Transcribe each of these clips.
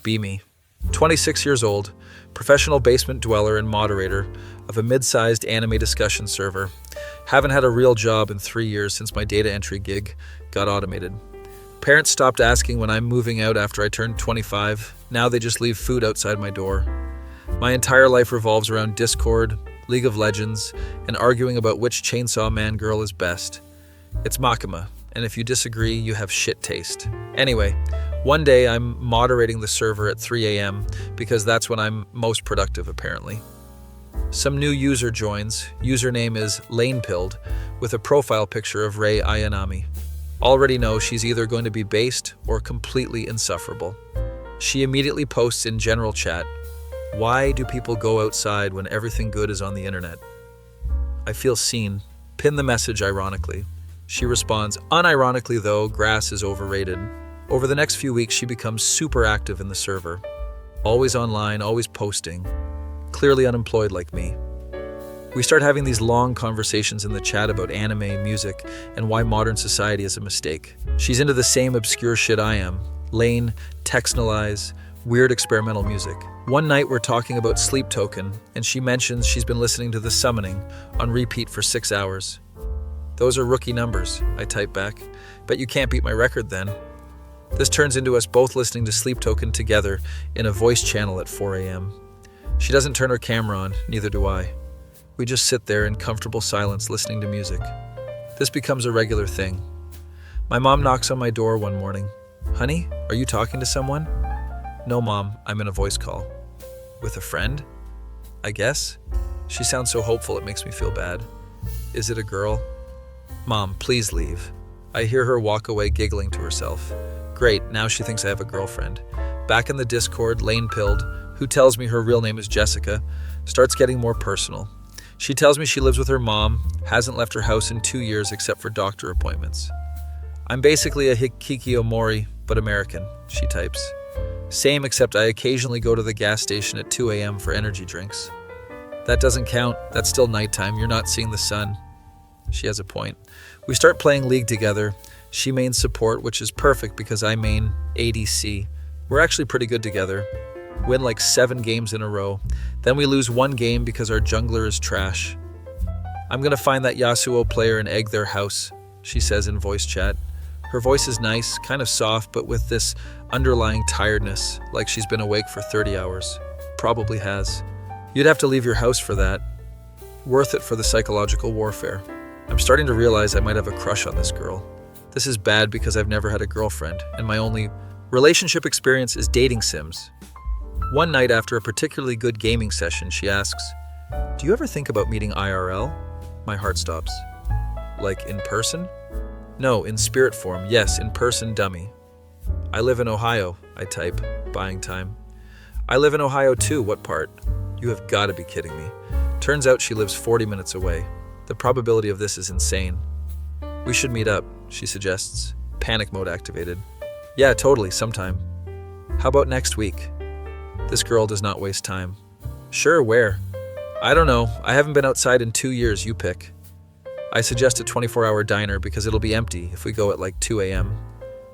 be me. 26 years old, professional basement dweller and moderator of a mid-sized anime discussion server. Haven't had a real job in 3 years since my data entry gig got automated. Parents stopped asking when I'm moving out after I turned 25. Now they just leave food outside my door. My entire life revolves around Discord, League of Legends, and arguing about which Chainsaw Man girl is best. It's Makima, and if you disagree, you have shit taste. Anyway, one day I'm moderating the server at 3 a.m. because that's when I'm most productive, apparently. Some new user joins. Username is Lanepilled, with a profile picture of Rei Ayanami. Already know she's either going to be based or completely insufferable. She immediately posts in general chat, "Why do people go outside when everything good is on the internet?" I feel seen. Pin the message ironically. She responds, "Unironically though, grass is overrated." Over the next few weeks, she becomes super active in the server. Always online, always posting. Clearly unemployed like me. We start having these long conversations in the chat about anime, music, and why modern society is a mistake. She's into the same obscure shit I am. Lane, Textnalize, weird experimental music. One night we're talking about Sleep Token, and she mentions she's been listening to The Summoning on repeat for 6 hours. "Those are rookie numbers," I type back. "Bet you can't beat my record then." This turns into us both listening to Sleep Token together in a voice channel at 4 a.m. She doesn't turn her camera on, neither do I. We just sit there in comfortable silence listening to music. This becomes a regular thing. My mom knocks on my door one morning. "Honey, are you talking to someone?" "No, Mom, I'm in a voice call." "With a friend?" "I guess." She sounds so hopeful it makes me feel bad. "Is it a girl?" "Mom, please leave." I hear her walk away giggling to herself. Great, now she thinks I have a girlfriend. Back in the Discord, Lanepilled, who tells me her real name is Jessica, starts getting more personal. She tells me she lives with her mom, hasn't left her house in 2 years except for doctor appointments. "I'm basically a hikikomori, but American," she types. Same, except I occasionally go to the gas station at 2 a.m. for energy drinks. "That doesn't count. That's still nighttime. You're not seeing the sun." She has a point. We start playing League together. She mains support, which is perfect because I main ADC. We're actually pretty good together. Win like 7 games in a row. Then we lose 1 game because our jungler is trash. "I'm gonna find that Yasuo player and egg their house," she says in voice chat. Her voice is nice, kind of soft, but with this underlying tiredness, like she's been awake for 30 hours. Probably has. You'd have to leave your house for that. Worth it for the psychological warfare. I'm starting to realize I might have a crush on this girl. This is bad because I've never had a girlfriend, and my only relationship experience is dating sims. One night after a particularly good gaming session, she asks, "Do you ever think about meeting IRL?" My heart stops. "Like in person?" "No, in spirit form. Yes, in person, dummy." "I live in Ohio," I type, buying time. "I live in Ohio too. What part?" "You have got to be kidding me." Turns out she lives 40 minutes away. The probability of this is insane. "We should meet up," she suggests. Panic mode activated. "Yeah, totally, sometime." "How about next week?" This girl does not waste time. "Sure, where?" "I don't know. I haven't been outside in 2 years. You pick." I suggest a 24-hour diner because it'll be empty if we go at like 2 a.m.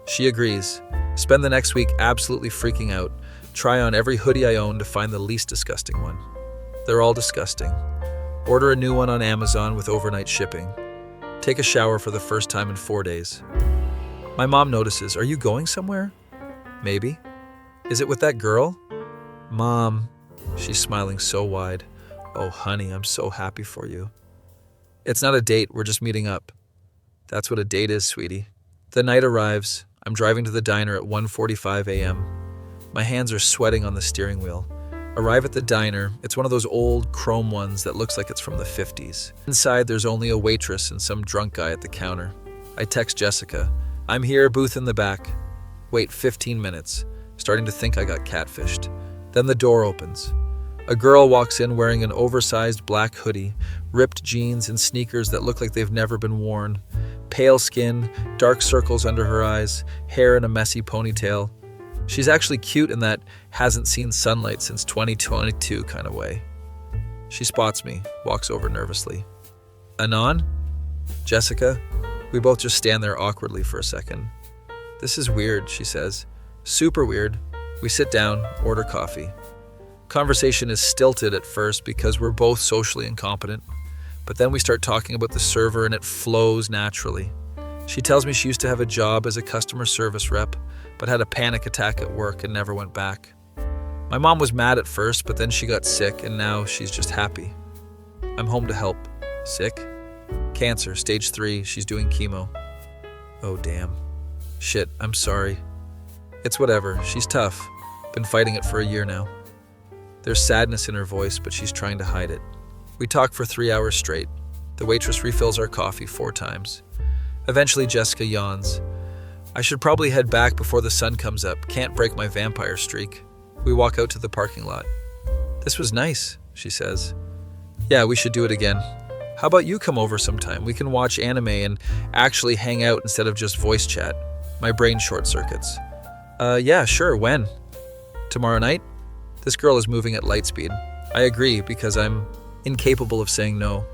She agrees. Spend the next week absolutely freaking out. Try on every hoodie I own to find the least disgusting one. They're all disgusting. Order a new one on Amazon with overnight shipping. Take a shower for the first time in 4 days. My mom notices. "Are you going somewhere?" "Maybe." "Is it with that girl?" "Mom." She's smiling so wide. "Oh, honey, I'm so happy for you." "It's not a date, we're just meeting up." "That's what a date is, sweetie." The night arrives. I'm driving to the diner at 1:45 a.m. My hands are sweating on the steering wheel. Arrive at the diner. It's one of those old chrome ones that looks like it's from the 50s. Inside, there's only a waitress and some drunk guy at the counter. I text Jessica. "I'm here, booth in the back." Wait 15 minutes, starting to think I got catfished. Then the door opens. A girl walks in wearing an oversized black hoodie, ripped jeans, and sneakers that look like they've never been worn. Pale skin, dark circles under her eyes, hair in a messy ponytail. She's actually cute in that hasn't seen sunlight since 2022 kind of way. She spots me, walks over nervously. "Anon?" "Jessica?" We both just stand there awkwardly for a second. "This is weird," she says. "Super weird. We sit down, order coffee. Conversation is stilted at first because we're both socially incompetent, but then we start talking about the server and it flows naturally. She tells me she used to have a job as a customer service rep, but had a panic attack at work and never went back. My mom was mad at first, but then she got sick and now she's just happy. I'm home to help. Sick? Cancer, stage 3, she's doing chemo. Oh damn. Shit, I'm sorry. It's whatever, she's tough. Been fighting it for a year now. There's sadness in her voice, but she's trying to hide it. We talk for 3 hours straight. The waitress refills our coffee 4 times. Eventually, Jessica yawns. I should probably head back before the sun comes up. Can't break my vampire streak. We walk out to the parking lot. This was nice, she says. Yeah, we should do it again. How about you come over sometime? We can watch anime and actually hang out instead of just voice chat. My brain short circuits. Yeah, sure, when? Tomorrow night? This girl is moving at light speed. I agree because I'm incapable of saying no.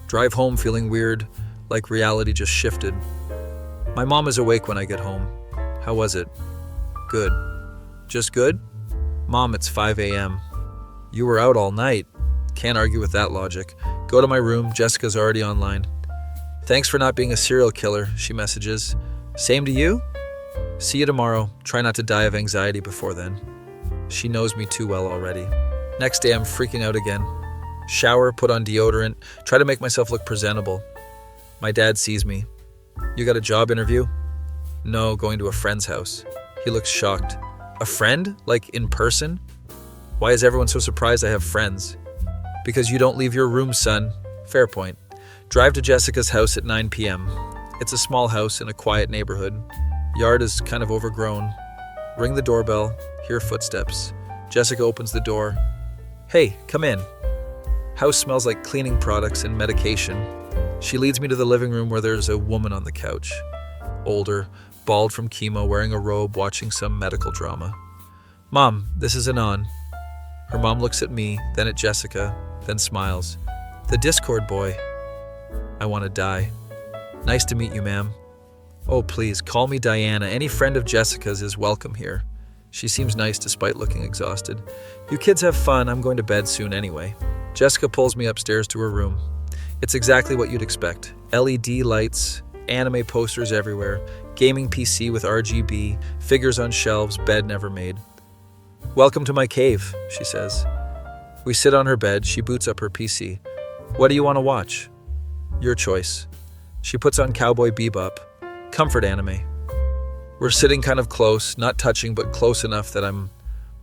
Drive home feeling weird, like reality just shifted. My mom is awake when I get home. How was it? Good. Just good? Mom, it's 5 a.m. You were out all night. Can't argue with that logic. Go to my room, Jessica's already online. Thanks for not being a serial killer, she messages. Same to you? See you tomorrow. Try not to die of anxiety before then. She knows me too well already. Next day I'm freaking out again. Shower, put on deodorant, try to make myself look presentable. My dad sees me. You got a job interview? No, going to a friend's house. He looks shocked. A friend? Like in person? Why is everyone so surprised I have friends? Because you don't leave your room, son. Fair point. Drive to Jessica's house at 9 p.m. It's a small house in a quiet neighborhood. Yard is kind of overgrown. Ring the doorbell, hear footsteps. Jessica opens the door. Hey, come in. House smells like cleaning products and medication. She leads me to the living room where there's a woman on the couch. Older, bald from chemo, wearing a robe, watching some medical drama. Mom, this is Anon. Her mom looks at me, then at Jessica, then smiles. The Discord boy. I want to die. Nice to meet you, ma'am. Oh, please, call me Diana. Any friend of Jessica's is welcome here. She seems nice despite looking exhausted. You kids have fun. I'm going to bed soon anyway. Jessica pulls me upstairs to her room. It's exactly what you'd expect. LED lights, anime posters everywhere, gaming PC with RGB, figures on shelves, bed never made. Welcome to my cave, she says. We sit on her bed. She boots up her PC. What do you want to watch? Your choice. She puts on Cowboy Bebop. Comfort anime. We're sitting kind of close, not touching, but close enough that I'm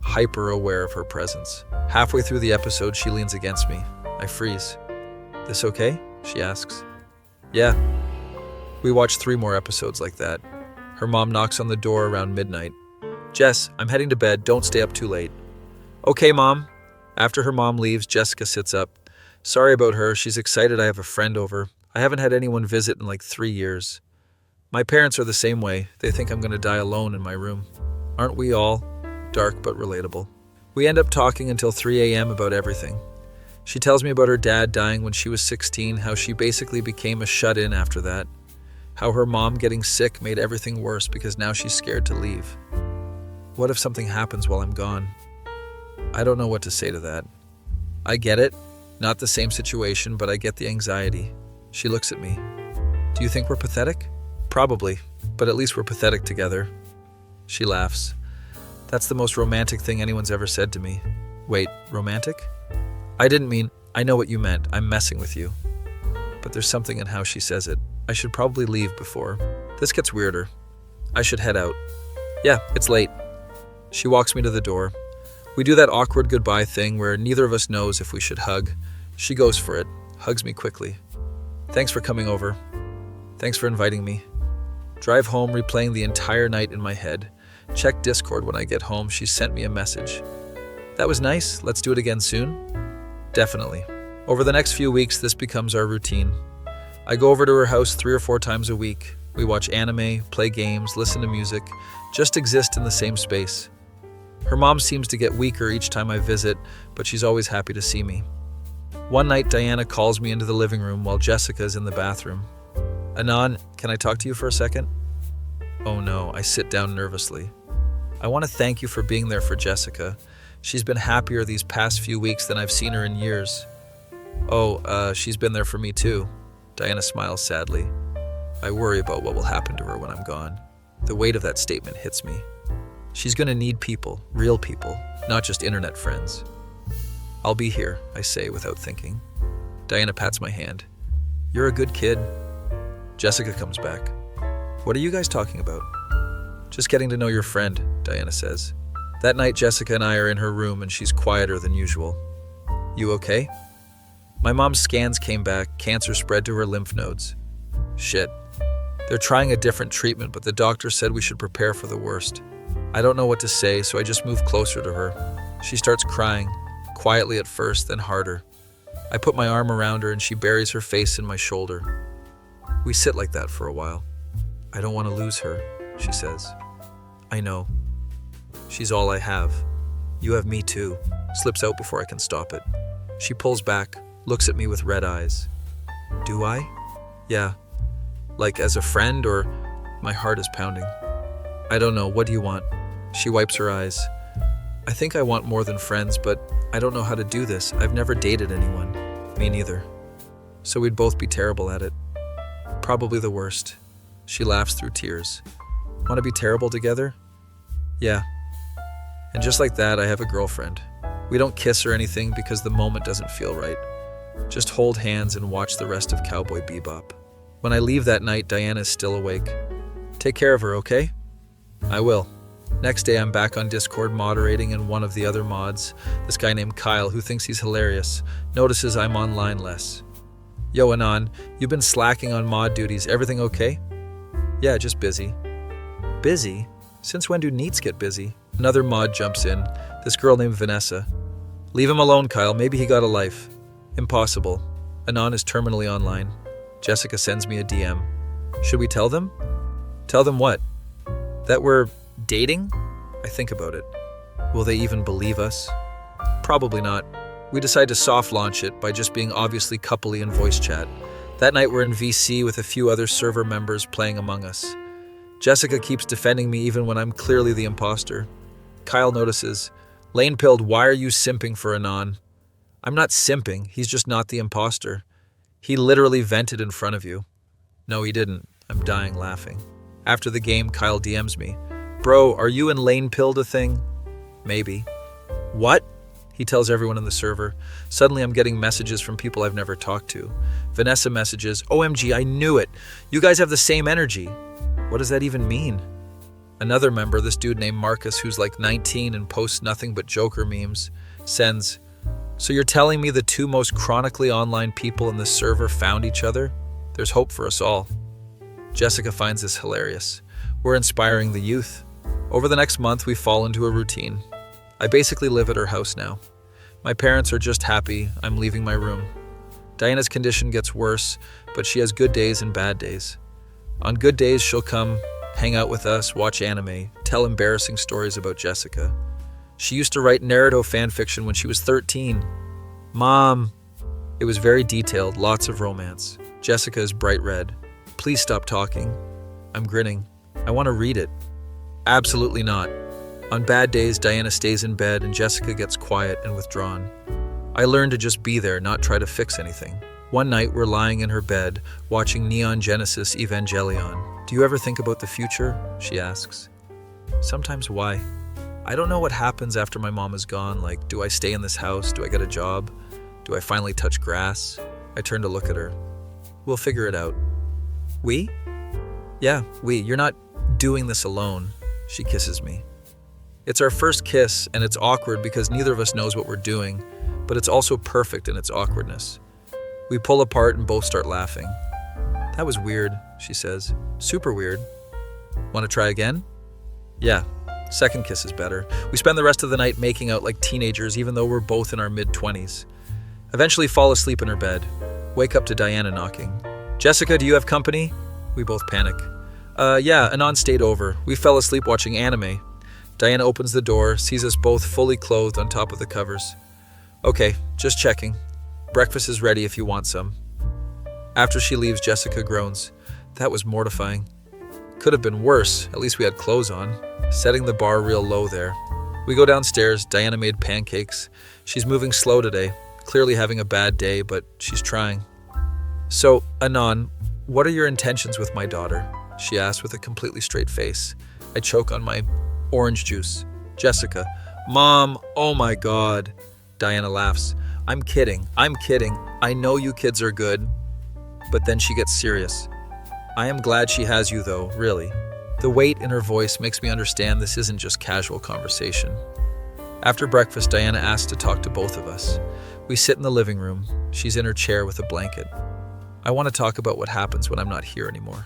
hyper aware of her presence. Halfway through the episode, she leans against me. I freeze. This okay? She asks. Yeah. We watch 3 more episodes like that. Her mom knocks on the door around midnight. Jess, I'm heading to bed. Don't stay up too late. Okay, Mom. After her mom leaves, Jessica sits up. Sorry about her. She's excited I have a friend over. I haven't had anyone visit in like 3 years. My parents are the same way. They think I'm going to die alone in my room. Aren't we all? Dark but relatable. We end up talking until 3 a.m. about everything. She tells me about her dad dying when she was 16, how she basically became a shut-in after that, how her mom getting sick made everything worse because now she's scared to leave. What if something happens while I'm gone? I don't know what to say to that. I get it. Not the same situation, but I get the anxiety. She looks at me. Do you think we're pathetic? Probably, but at least we're pathetic together. She laughs. That's the most romantic thing anyone's ever said to me. Wait, romantic? I didn't mean, I know what you meant. I'm messing with you. But there's something in how she says it. I should probably leave before. This gets weirder. I should head out. Yeah, it's late. She walks me to the door. We do that awkward goodbye thing where neither of us knows if we should hug. She goes for it, hugs me quickly. Thanks for coming over. Thanks for inviting me. Drive home, replaying the entire night in my head. Check Discord when I get home. She sent me a message. That was nice. Let's do it again soon? Definitely. Over the next few weeks, this becomes our routine. I go over to her house 3 or 4 times a week. We watch anime, play games, listen to music, just exist in the same space. Her mom seems to get weaker each time I visit, but she's always happy to see me. One night, Diana calls me into the living room while Jessica's in the bathroom. Anon, can I talk to you for a second? Oh no, I sit down nervously. I want to thank you for being there for Jessica. She's been happier these past few weeks than I've seen her in years. Oh, she's been there for me too. Diana smiles sadly. I worry about what will happen to her when I'm gone. The weight of that statement hits me. She's gonna need people, real people, not just internet friends. I'll be here, I say without thinking. Diana pats my hand. You're a good kid. Jessica comes back. What are you guys talking about? Just getting to know your friend, Diana says. That night, Jessica and I are in her room and she's quieter than usual. You okay? My mom's scans came back, cancer spread to her lymph nodes. Shit. They're trying a different treatment, but the doctor said we should prepare for the worst. I don't know what to say, so I just move closer to her. She starts crying, quietly at first, then harder. I put my arm around her and she buries her face in my shoulder. We sit like that for a while. I don't want to lose her, she says. I know. She's all I have. You have me too. Slips out before I can stop it. She pulls back, looks at me with red eyes. Do I? Yeah. Like as a friend, or my heart is pounding. I don't know. What do you want? She wipes her eyes. I think I want more than friends, but I don't know how to do this. I've never dated anyone. Me neither. So we'd both be terrible at it. Probably the worst. She laughs through tears. Want to be terrible together? Yeah. And just like that, I have a girlfriend. We don't kiss or anything because the moment doesn't feel right. Just hold hands and watch the rest of Cowboy Bebop. When I leave that night, Diana's still awake. Take care of her, okay? I will. Next day, I'm back on Discord moderating, and one of the other mods, this guy named Kyle, who thinks he's hilarious, notices I'm online less. Yo, Anon, you've been slacking on mod duties. Everything okay? Yeah, just busy. Busy? Since when do NEETs get busy? Another mod jumps in, this girl named Vanessa. Leave him alone, Kyle. Maybe he got a life. Impossible. Anon is terminally online. Jessica sends me a DM. Should we tell them? Tell them what? That we're dating? I think about it. Will they even believe us? Probably not. We decide to soft launch it by just being obviously coupley in voice chat. That night we're in VC with a few other server members playing Among Us. Jessica keeps defending me even when I'm clearly the imposter. Kyle notices. Lane-pilled, why are you simping for Anon? I'm not simping, he's just not the imposter. He literally vented in front of you. No, he didn't. I'm dying laughing. After the game, Kyle DMs me. Bro, are you and Lane-pilled a thing? Maybe. What? He tells everyone in the server. Suddenly I'm getting messages from people I've never talked to. Vanessa messages, OMG, I knew it. You guys have the same energy. What does that even mean? Another member, this dude named Marcus, who's like 19 and posts nothing but Joker memes, sends, so you're telling me the two most chronically online people in this server found each other? There's hope for us all. Jessica finds this hilarious. We're inspiring the youth. Over the next month, we fall into a routine. I basically live at her house now. My parents are just happy I'm leaving my room. Diana's condition gets worse, but she has good days and bad days. On good days, she'll come, hang out with us, watch anime, tell embarrassing stories about Jessica. She used to write Naruto fanfiction when she was 13. Mom! It was very detailed, lots of romance. Jessica is bright red. Please stop talking. I'm grinning. I want to read it. Absolutely not. On bad days, Diana stays in bed and Jessica gets quiet and withdrawn. I learned to just be there, not try to fix anything. One night, we're lying in her bed, watching Neon Genesis Evangelion. Do you ever think about the future? She asks. Sometimes. Why? I don't know what happens after my mom is gone. Like, do I stay in this house? Do I get a job? Do I finally touch grass? I turn to look at her. We'll figure it out. We? Yeah, we. You're not doing this alone. She kisses me. It's our first kiss, and it's awkward because neither of us knows what we're doing, but it's also perfect in its awkwardness. We pull apart and both start laughing. That was weird, she says. Super weird. Want to try again? Yeah. Second kiss is better. We spend the rest of the night making out like teenagers, even though we're both in our mid-20s. Eventually fall asleep in her bed. Wake up to Diana knocking. Jessica, do you have company? We both panic. Yeah, Anon stayed over. We fell asleep watching anime. Diana opens the door, sees us both fully clothed on top of the covers. Okay, just checking. Breakfast is ready if you want some. After she leaves, Jessica groans. That was mortifying. Could have been worse, at least we had clothes on. Setting the bar real low there. We go downstairs, Diana made pancakes. She's moving slow today, clearly having a bad day, but she's trying. So, Anon, what are your intentions with my daughter? She asked with a completely straight face. I choke on my orange juice. Jessica, Mom, oh my God. Diana laughs. I'm kidding. I know you kids are good. But then she gets serious. I am glad she has you though, really. The weight in her voice makes me understand this isn't just casual conversation. After breakfast, Diana asks to talk to both of us. We sit in the living room. She's in her chair with a blanket. I want to talk about what happens when I'm not here anymore.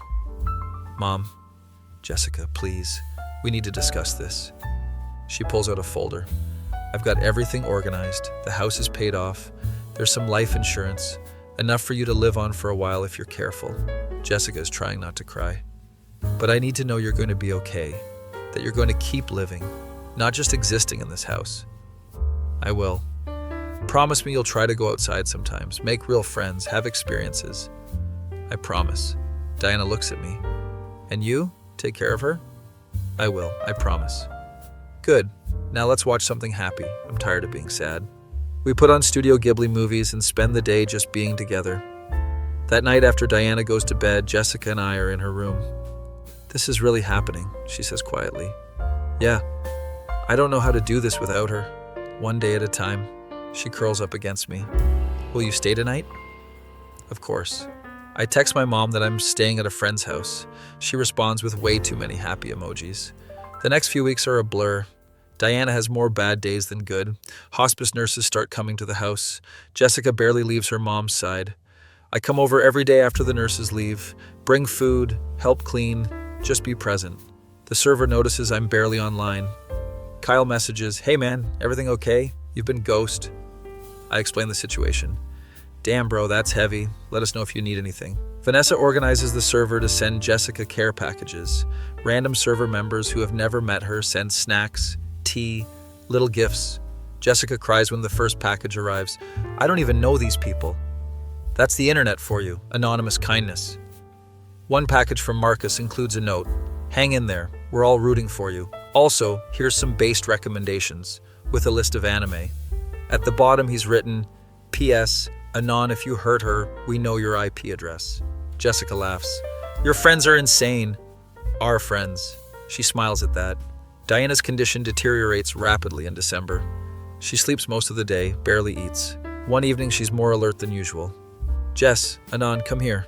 Mom, Jessica, please, we need to discuss this. She pulls out a folder. I've got everything organized. The house is paid off. There's some life insurance, enough for you to live on for a while if you're careful. Jessica is trying not to cry. But I need to know you're going to be okay, that you're going to keep living, not just existing in this house. I will. Promise me you'll try to go outside sometimes, make real friends, have experiences. I promise. Diana looks at me. And you? Take care of her? I will, I promise. Good. Now let's watch something happy. I'm tired of being sad. We put on Studio Ghibli movies and spend the day just being together. That night after Diana goes to bed, Jessica and I are in her room. This is really happening, she says quietly. Yeah, I don't know how to do this without her. One day at a time. She curls up against me. Will you stay tonight? Of course. I text my mom that I'm staying at a friend's house. She responds with way too many happy emojis. The next few weeks are a blur. Diana has more bad days than good. Hospice nurses start coming to the house. Jessica barely leaves her mom's side. I come over every day after the nurses leave, bring food, help clean, just be present. The server notices I'm barely online. Kyle messages, hey man, everything okay? You've been ghost. I explain the situation. Damn bro, that's heavy. Let us know if you need anything. Vanessa organizes the server to send Jessica care packages. Random server members who have never met her send snacks, tea, little gifts. Jessica cries when the first package arrives. I don't even know these people. That's the internet for you, anonymous kindness. One package from Marcus includes a note. Hang in there, we're all rooting for you. Also, here's some based recommendations, with a list of anime. At the bottom he's written, P.S. Anon, if you hurt her, we know your IP address. Jessica laughs. Your friends are insane. Our friends. She smiles at that. Diana's condition deteriorates rapidly in December. She sleeps most of the day, barely eats. One evening she's more alert than usual. Jess, Anon, come here.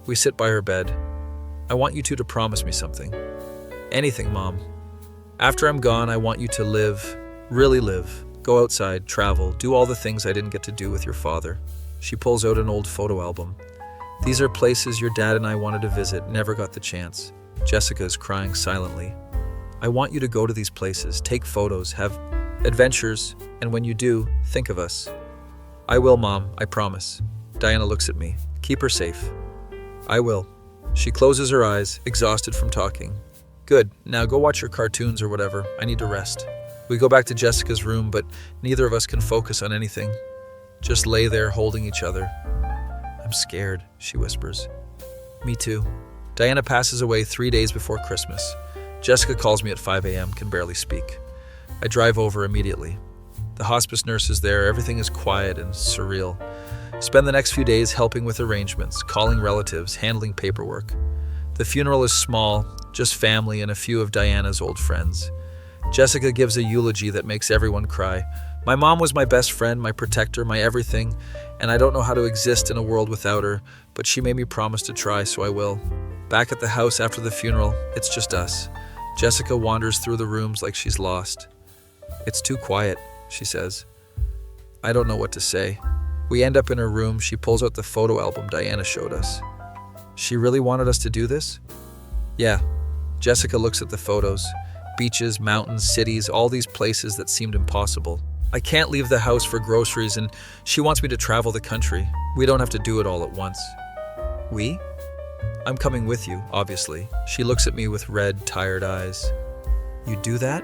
We sit by her bed. I want you two to promise me something. Anything, Mom. After I'm gone, I want you to live, really live. Go outside, travel, do all the things I didn't get to do with your father. She pulls out an old photo album. These are places your dad and I wanted to visit, never got the chance. Jessica is crying silently. I want you to go to these places, take photos, have adventures, and when you do, think of us. I will, Mom, I promise. Diana looks at me. Keep her safe. I will. She closes her eyes, exhausted from talking. Good, now go watch your cartoons or whatever. I need to rest. We go back to Jessica's room, but neither of us can focus on anything. Just lay there holding each other. I'm scared, she whispers. Me too. Diana passes away 3 days before Christmas. Jessica calls me at 5 a.m., can barely speak. I drive over immediately. The hospice nurse is there, everything is quiet and surreal. Spend the next few days helping with arrangements, calling relatives, handling paperwork. The funeral is small, just family and a few of Diana's old friends. Jessica gives a eulogy that makes everyone cry. My mom was my best friend, my protector, my everything, and I don't know how to exist in a world without her, but she made me promise to try, so I will. Back at the house after the funeral, it's just us. Jessica wanders through the rooms like she's lost. It's too quiet, she says. I don't know what to say. We end up in her room. She pulls out the photo album Diana showed us. She really wanted us to do this? Yeah. Jessica looks at the photos. Beaches, mountains, cities, all these places that seemed impossible. I can't leave the house for groceries, and she wants me to travel the country. We don't have to do it all at once. We? I'm coming with you, obviously. She looks at me with red, tired eyes. You do that?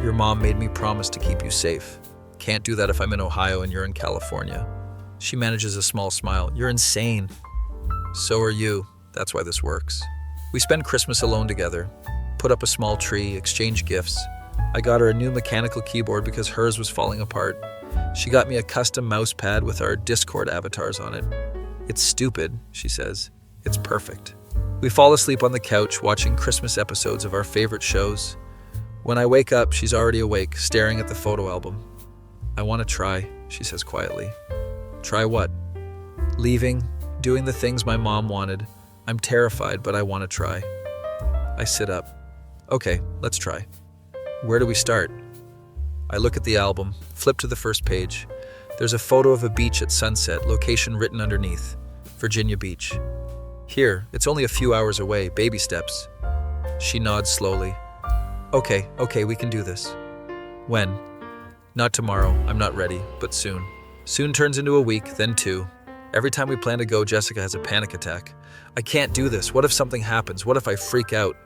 Your mom made me promise to keep you safe. Can't do that if I'm in Ohio and you're in California. She manages a small smile. You're insane. So are you. That's why this works. We spend Christmas alone together, put up a small tree, exchange gifts. I got her a new mechanical keyboard because hers was falling apart. She got me a custom mouse pad with our Discord avatars on it. It's stupid, she says. It's perfect. We fall asleep on the couch watching Christmas episodes of our favorite shows. When I wake up, she's already awake, staring at the photo album. I want to try, she says quietly. Try what? Leaving, doing the things my mom wanted. I'm terrified, but I want to try. I sit up. Okay, let's try. Where do we start? I look at the album, flip to the first page. There's a photo of a beach at sunset, location written underneath. Virginia Beach. Here, it's only a few hours away, baby steps. She nods slowly. Okay, we can do this. When? Not tomorrow, I'm not ready, but soon. Soon turns into a week, then 2. Every time we plan to go, Jessica has a panic attack. I can't do this. What if something happens? What if I freak out?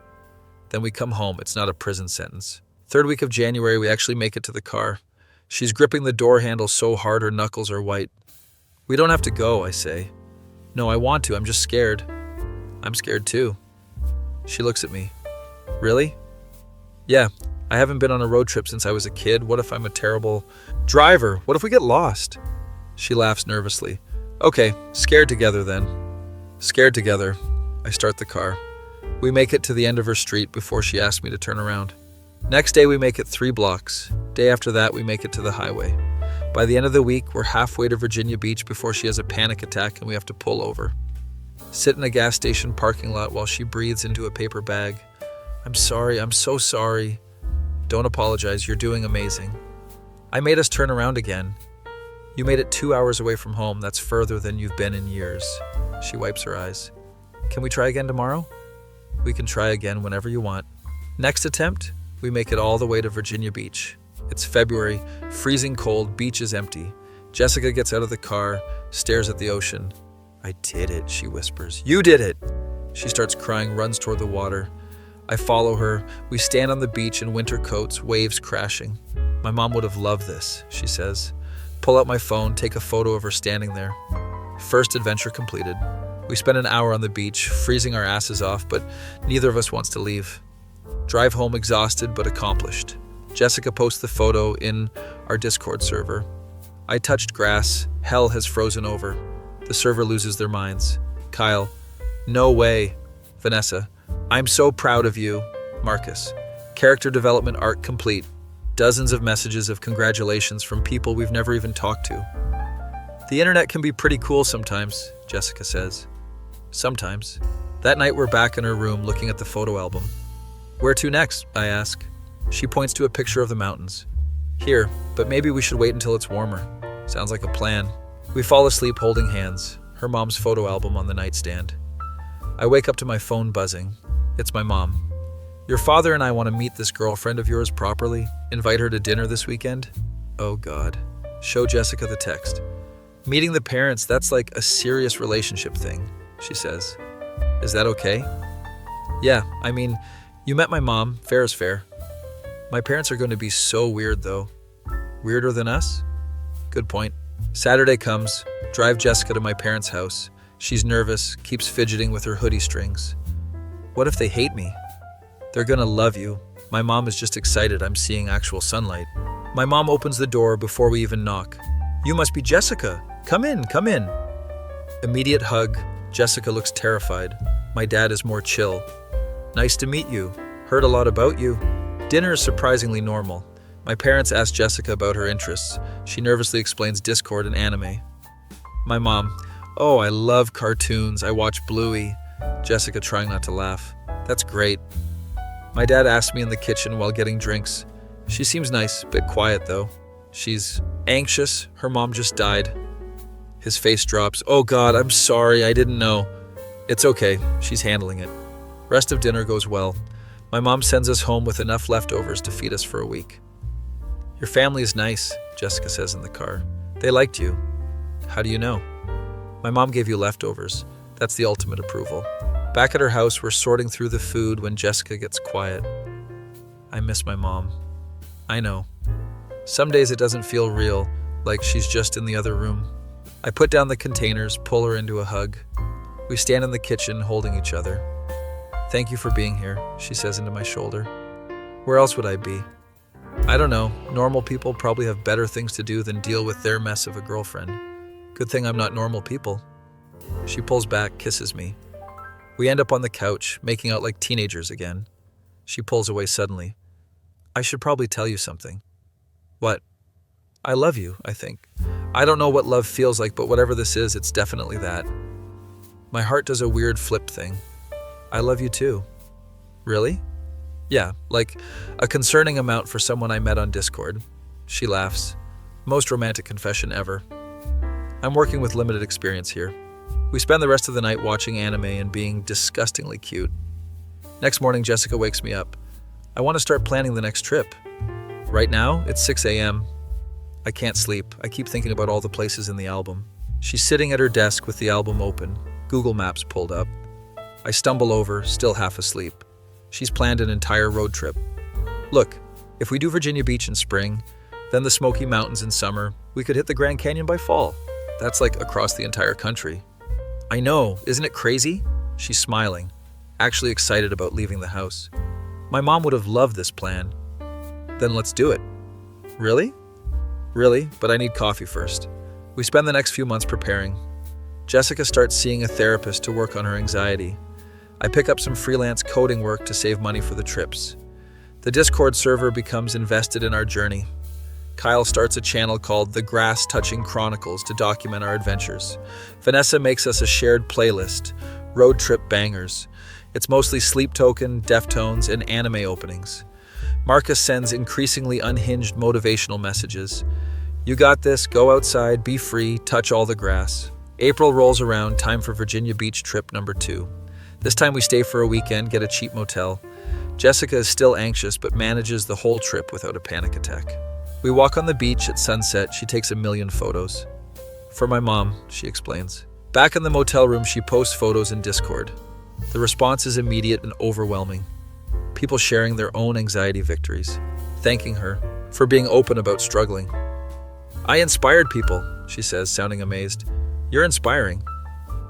Then we come home. It's not a prison sentence. 3rd week of January, we actually make it to the car. She's gripping the door handle so hard her knuckles are white. We don't have to go, I say. No, I want to. I'm just scared. I'm scared too. She looks at me. Really? Yeah, I haven't been on a road trip since I was a kid. What if I'm a terrible driver? What if we get lost? She laughs nervously. Okay, scared together then. Scared together. I start the car. We make it to the end of her street before she asks me to turn around. Next day we make it 3 blocks. Day after that we make it to the highway. By the end of the week, we're halfway to Virginia Beach before she has a panic attack and we have to pull over. Sit in a gas station parking lot while she breathes into a paper bag. I'm sorry, I'm so sorry. Don't apologize, you're doing amazing. I made us turn around again. You made it 2 hours away from home. That's further than you've been in years. She wipes her eyes. Can we try again tomorrow? We can try again whenever you want. Next attempt, we make it all the way to Virginia Beach. It's February, freezing cold, beach is empty. Jessica gets out of the car, stares at the ocean. I did it, she whispers. You did it! She starts crying, runs toward the water. I follow her. We stand on the beach in winter coats, waves crashing. My mom would have loved this, she says. Pull out my phone, take a photo of her standing there. First adventure completed. We spend an hour on the beach, freezing our asses off, but neither of us wants to leave. Drive home exhausted but accomplished. Jessica posts the photo in our Discord server. I touched grass. Hell has frozen over. The server loses their minds. Kyle. No way. Vanessa. I'm so proud of you. Marcus. Character development arc complete. Dozens of messages of congratulations from people we've never even talked to. The internet can be pretty cool sometimes, Jessica says. Sometimes. That night we're back in her room looking at the photo album. Where to next? I ask. She points to a picture of the mountains. Here, but maybe we should wait until it's warmer. Sounds like a plan. We fall asleep holding hands, her mom's photo album on the nightstand. I wake up to my phone buzzing. It's my mom. Your father and I want to meet this girlfriend of yours properly. Invite her to dinner this weekend. Oh God. Show Jessica the text. Meeting the parents, that's like a serious relationship thing, she says. Is that okay? Yeah, I mean, you met my mom, fair is fair. My parents are going to be so weird though. Weirder than us? Good point. Saturday comes, drive Jessica to my parents' house. She's nervous, keeps fidgeting with her hoodie strings. What if they hate me? They're gonna love you. My mom is just excited I'm seeing actual sunlight. My mom opens the door before we even knock. You must be Jessica. Come in, come in. Immediate hug. Jessica looks terrified. My dad is more chill. Nice to meet you. Heard a lot about you. Dinner is surprisingly normal. My parents ask Jessica about her interests. She nervously explains Discord and anime. My mom, oh, I love cartoons. I watch Bluey. Jessica trying not to laugh. That's great. My dad asked me in the kitchen while getting drinks. She seems nice, bit quiet though. She's anxious. Her mom just died. His face drops. Oh God, I'm sorry. I didn't know. It's okay. She's handling it. Rest of dinner goes well. My mom sends us home with enough leftovers to feed us for a week. Your family is nice, Jessica says in the car. They liked you. How do you know? My mom gave you leftovers. That's the ultimate approval. Back at her house, we're sorting through the food when Jessica gets quiet. I miss my mom. I know. Some days it doesn't feel real, like she's just in the other room. I put down the containers, pull her into a hug. We stand in the kitchen holding each other. Thank you for being here, she says into my shoulder. Where else would I be? I don't know. Normal people probably have better things to do than deal with their mess of a girlfriend. Good thing I'm not normal people. She pulls back, kisses me. We end up on the couch, making out like teenagers again. She pulls away suddenly. I should probably tell you something. What? I love you, I think. I don't know what love feels like, but whatever this is, it's definitely that. My heart does a weird flip thing. I love you too. Really? Yeah, like a concerning amount for someone I met on Discord. She laughs. Most romantic confession ever. I'm working with limited experience here. We spend the rest of the night watching anime and being disgustingly cute. Next morning, Jessica wakes me up. I want to start planning the next trip. Right now, it's 6 a.m. I can't sleep. I keep thinking about all the places in the album. She's sitting at her desk with the album open, Google Maps pulled up. I stumble over, still half asleep. She's planned an entire road trip. Look, if we do Virginia Beach in spring, then the Smoky Mountains in summer, we could hit the Grand Canyon by fall. That's like across the entire country. I know, isn't it crazy? She's smiling, actually excited about leaving the house. My mom would have loved this plan. Then let's do it. Really? Really, but I need coffee first. We spend the next few months preparing. Jessica starts seeing a therapist to work on her anxiety. I pick up some freelance coding work to save money for the trips. The Discord server becomes invested in our journey. Kyle starts a channel called The Grass Touching Chronicles to document our adventures. Vanessa makes us a shared playlist, Road Trip Bangers. It's mostly Sleep Token, Deftones, and anime openings. Marcus sends increasingly unhinged motivational messages. You got this, go outside, be free, touch all the grass. April rolls around, time for Virginia Beach trip number 2. This time we stay for a weekend, get a cheap motel. Jessica is still anxious but manages the whole trip without a panic attack. We walk on the beach at sunset. She takes a million photos. For my mom, she explains. Back in the motel room, she posts photos in Discord. The response is immediate and overwhelming. People sharing their own anxiety victories, thanking her for being open about struggling. I inspired people, she says, sounding amazed. You're inspiring.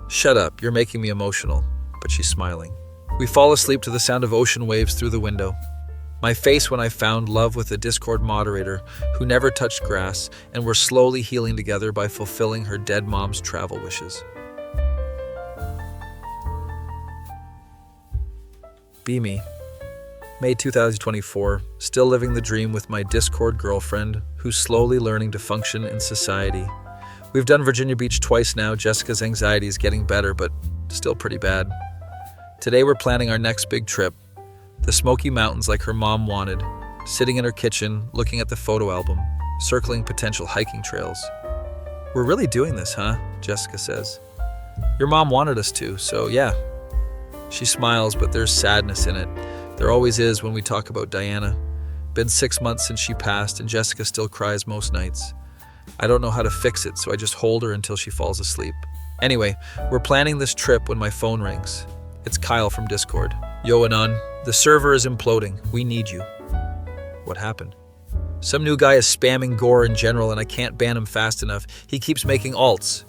Shut up, you're making me emotional, but she's smiling. We fall asleep to the sound of ocean waves through the window. My face when I found love with a Discord moderator who never touched grass, and we're slowly healing together by fulfilling her dead mom's travel wishes. Be me. May 2024, still living the dream with my Discord girlfriend who's slowly learning to function in society. We've done Virginia Beach twice now. Jessica's anxiety is getting better, but still pretty bad. Today we're planning our next big trip. The Smoky Mountains like her mom wanted, sitting in her kitchen, looking at the photo album, circling potential hiking trails. We're really doing this, huh? Jessica says. Your mom wanted us to, so yeah. She smiles, but there's sadness in it. There always is when we talk about Diana. Been 6 months since she passed, and Jessica still cries most nights. I don't know how to fix it, so I just hold her until she falls asleep. Anyway, we're planning this trip when my phone rings. It's Kyle from Discord. Yo, Anon, the server is imploding. We need you. What happened? Some new guy is spamming gore in general and I can't ban him fast enough. He keeps making alts.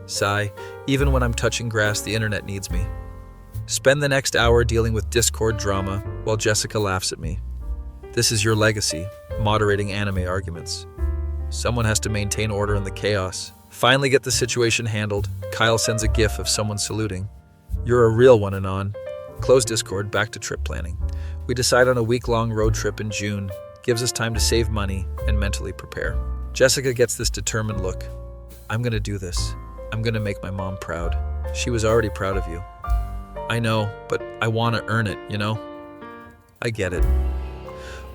Sigh. Even when I'm touching grass, the internet needs me. Spend the next hour dealing with Discord drama while Jessica laughs at me. This is your legacy, moderating anime arguments. Someone has to maintain order in the chaos. Finally get the situation handled. Kyle sends a gif of someone saluting. You're a real one, Anon. Close Discord, back to trip planning. We decide on a week-long road trip in June. Gives us time to save money and mentally prepare. Jessica gets this determined look. I'm gonna do this. I'm gonna make my mom proud. She was already proud of you. I know, but I want to earn it, you know? I get it.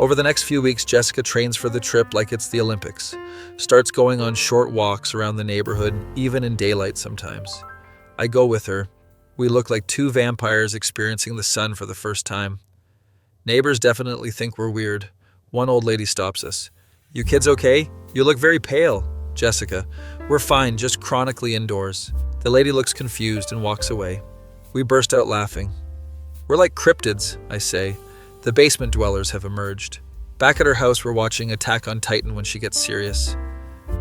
Over the next few weeks, Jessica trains for the trip like it's the Olympics. Starts going on short walks around the neighborhood, even in daylight sometimes. I go with her. We look like two vampires experiencing the sun for the first time. Neighbors definitely think we're weird. One old lady stops us. You kids okay? You look very pale. Jessica, we're fine, just chronically indoors. The lady looks confused and walks away. We burst out laughing. We're like cryptids, I say. The basement dwellers have emerged. Back at her house, we're watching Attack on Titan when she gets serious.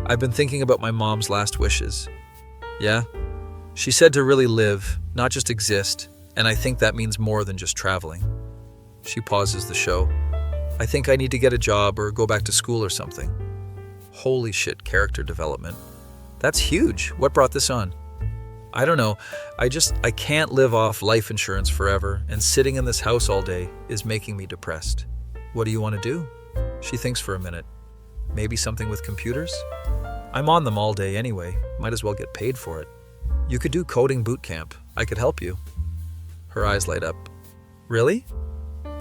I've been thinking about my mom's last wishes. Yeah? She said to really live, not just exist. And I think that means more than just traveling. She pauses the show. I think I need to get a job or go back to school or something. Holy shit, character development. That's huge. What brought this on? I don't know. I can't live off life insurance forever, and sitting in this house all day is making me depressed. What do you want to do? She thinks for a minute. Maybe something with computers? I'm on them all day anyway. Might as well get paid for it. You could do coding boot camp. I could help you. Her eyes light up. Really?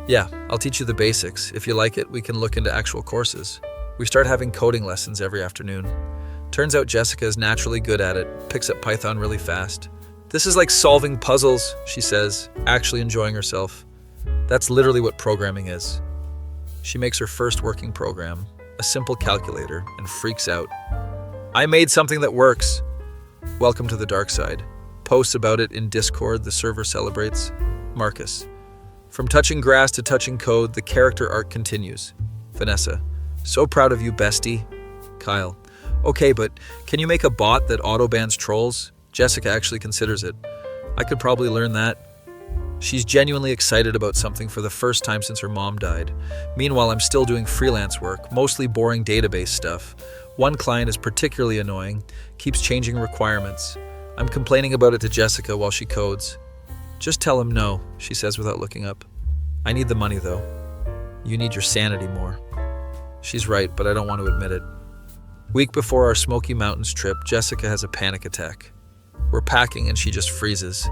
Yeah, I'll teach you the basics. If you like it, we can look into actual courses. We start having coding lessons every afternoon. Turns out Jessica is naturally good at it, picks up Python really fast. This is like solving puzzles, she says, actually enjoying herself. That's literally what programming is. She makes her first working program, a simple calculator, and freaks out. I made something that works. Welcome to the dark side. Posts about it in Discord, the server celebrates. Marcus. From touching grass to touching code, the character arc continues. Vanessa. So proud of you, bestie. Kyle. Okay, but can you make a bot that auto-bans trolls? Jessica actually considers it. I could probably learn that. She's genuinely excited about something for the first time since her mom died. Meanwhile, I'm still doing freelance work, mostly boring database stuff. One client is particularly annoying, keeps changing requirements. I'm complaining about it to Jessica while she codes. Just tell him no, she says without looking up. I need the money though. You need your sanity more. She's right, but I don't want to admit it. Week before our Smoky Mountains trip, Jessica has a panic attack. We're packing and she just freezes.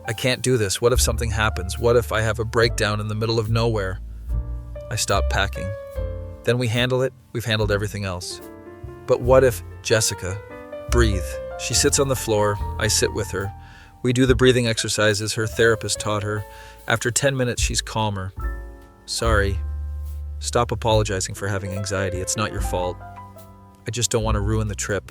I can't do this. What if something happens? What if I have a breakdown in the middle of nowhere? I stop packing. Then we handle it. We've handled everything else. But what if, Jessica, breathe. She sits on the floor. I sit with her. We do the breathing exercises her therapist taught her. After 10 minutes, she's calmer. Sorry. Stop apologizing for having anxiety. It's not your fault. I just don't want to ruin the trip.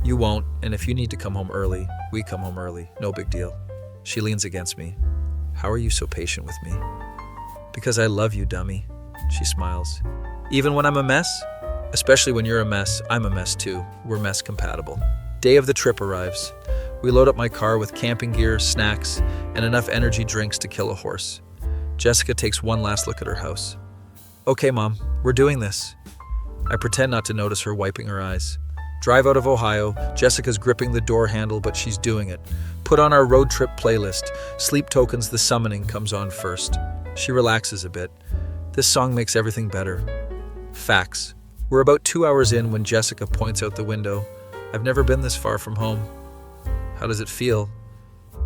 You won't, and if you need to come home early, we come home early. No big deal. She leans against me. How are you so patient with me? Because I love you, dummy. She smiles. Even when I'm a mess? Especially when you're a mess, I'm a mess too. We're mess compatible. Day of the trip arrives. We load up my car with camping gear, snacks, and enough energy drinks to kill a horse. Jessica takes one last look at her house. Okay, Mom, we're doing this. I pretend not to notice her wiping her eyes. Drive out of Ohio. Jessica's gripping the door handle, but she's doing it. Put on our road trip playlist. Sleep Tokens' The Summoning comes on first. She relaxes a bit. This song makes everything better. Facts. We're about 2 hours in when Jessica points out the window. I've never been this far from home. How does it feel?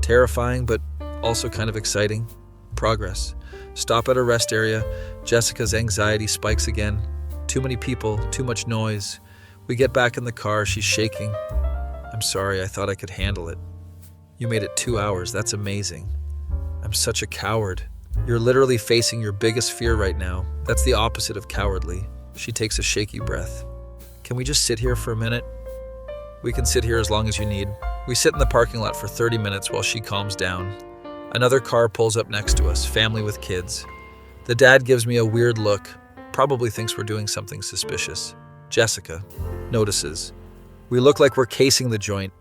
Terrifying, but also kind of exciting. Progress. Stop at a rest area. Jessica's anxiety spikes again. Too many people, too much noise. We get back in the car, she's shaking. I'm sorry, I thought I could handle it. You made it 2 hours, that's amazing. I'm such a coward. You're literally facing your biggest fear right now. That's the opposite of cowardly. She takes a shaky breath. Can we just sit here for a minute? We can sit here as long as you need. We sit in the parking lot for 30 minutes while she calms down. Another car pulls up next to us, family with kids. The dad gives me a weird look, probably thinks we're doing something suspicious. Jessica notices. We look like we're casing the joint.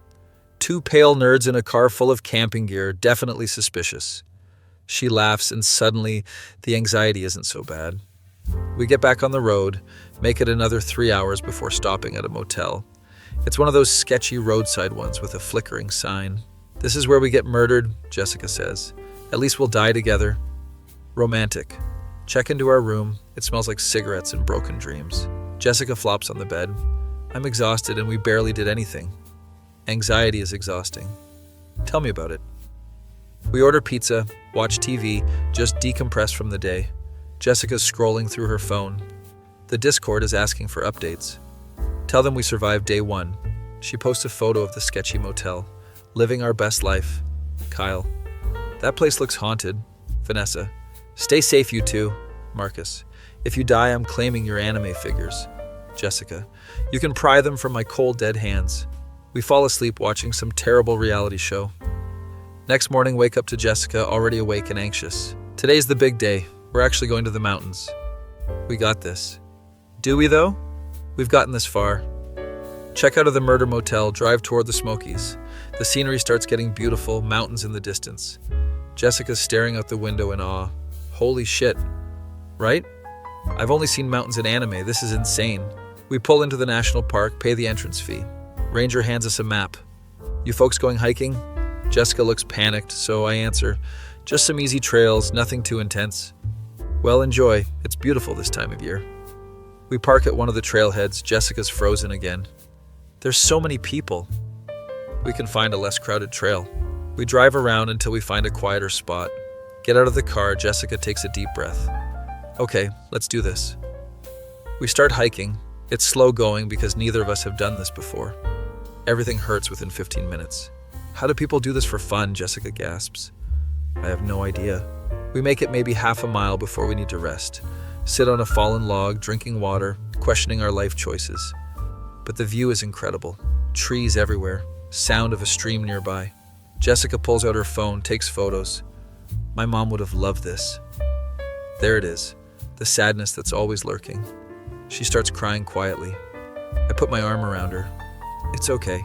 Two pale nerds in a car full of camping gear, definitely suspicious. She laughs and suddenly the anxiety isn't so bad. We get back on the road, make it another 3 hours before stopping at a motel. It's one of those sketchy roadside ones with a flickering sign. This is where we get murdered, Jessica says. At least we'll die together. Romantic. Check into our room. It smells like cigarettes and broken dreams. Jessica flops on the bed. I'm exhausted and we barely did anything. Anxiety is exhausting. Tell me about it. We order pizza, watch TV, just decompress from the day. Jessica's scrolling through her phone. The Discord is asking for updates. Tell them we survived day 1. She posts a photo of the sketchy motel. Living our best life. Kyle. That place looks haunted. Vanessa. Stay safe, you two. Marcus. If you die, I'm claiming your anime figures. Jessica. You can pry them from my cold, dead hands. We fall asleep watching some terrible reality show. Next morning, wake up to Jessica, already awake and anxious. Today's the big day. We're actually going to the mountains. We got this. Do we, though? We've gotten this far. Check out of the murder motel, drive toward the Smokies. The scenery starts getting beautiful, mountains in the distance. Jessica's staring out the window in awe. Holy shit. Right? I've only seen mountains in anime. This is insane. We pull into the national park, pay the entrance fee. Ranger hands us a map. You folks going hiking? Jessica looks panicked, so I answer, just some easy trails, nothing too intense. Well, enjoy. It's beautiful this time of year. We park at one of the trailheads. Jessica's frozen again. There's so many people. We can find a less crowded trail. We drive around until we find a quieter spot. Get out of the car. Jessica takes a deep breath. Okay, let's do this. We start hiking. It's slow going because neither of us have done this before. Everything hurts within 15 minutes. How do people do this for fun? Jessica gasps. I have no idea. We make it maybe half a mile before we need to rest. Sit on a fallen log, drinking water, questioning our life choices. But the view is incredible. Trees everywhere. Sound of a stream nearby. Jessica pulls out her phone, takes photos. My mom would have loved this. There it is. The sadness that's always lurking. She starts crying quietly. I put my arm around her. It's okay.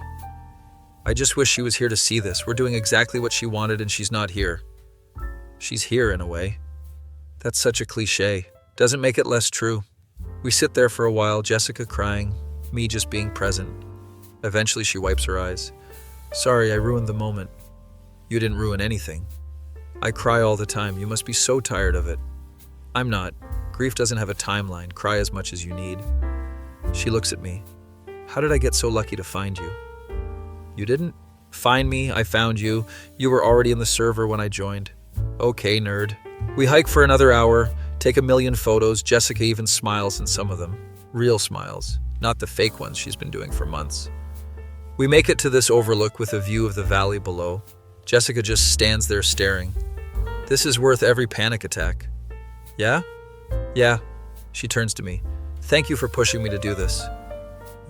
I just wish she was here to see this. We're doing exactly what she wanted and she's not here. She's here in a way. That's such a cliche. Doesn't make it less true. We sit there for a while, Jessica crying, me just being present. Eventually she wipes her eyes. Sorry, I ruined the moment. You didn't ruin anything. I cry all the time. You must be so tired of it. I'm not. Grief doesn't have a timeline. Cry as much as you need. She looks at me. How did I get so lucky to find you? You didn't find me, I found you. You were already in the server when I joined. Okay, nerd. We hike for another hour, take a million photos. Jessica even smiles in some of them. Real smiles, not the fake ones she's been doing for months. We make it to this overlook with a view of the valley below. Jessica just stands there staring. This is worth every panic attack. Yeah? Yeah. She turns to me. Thank you for pushing me to do this.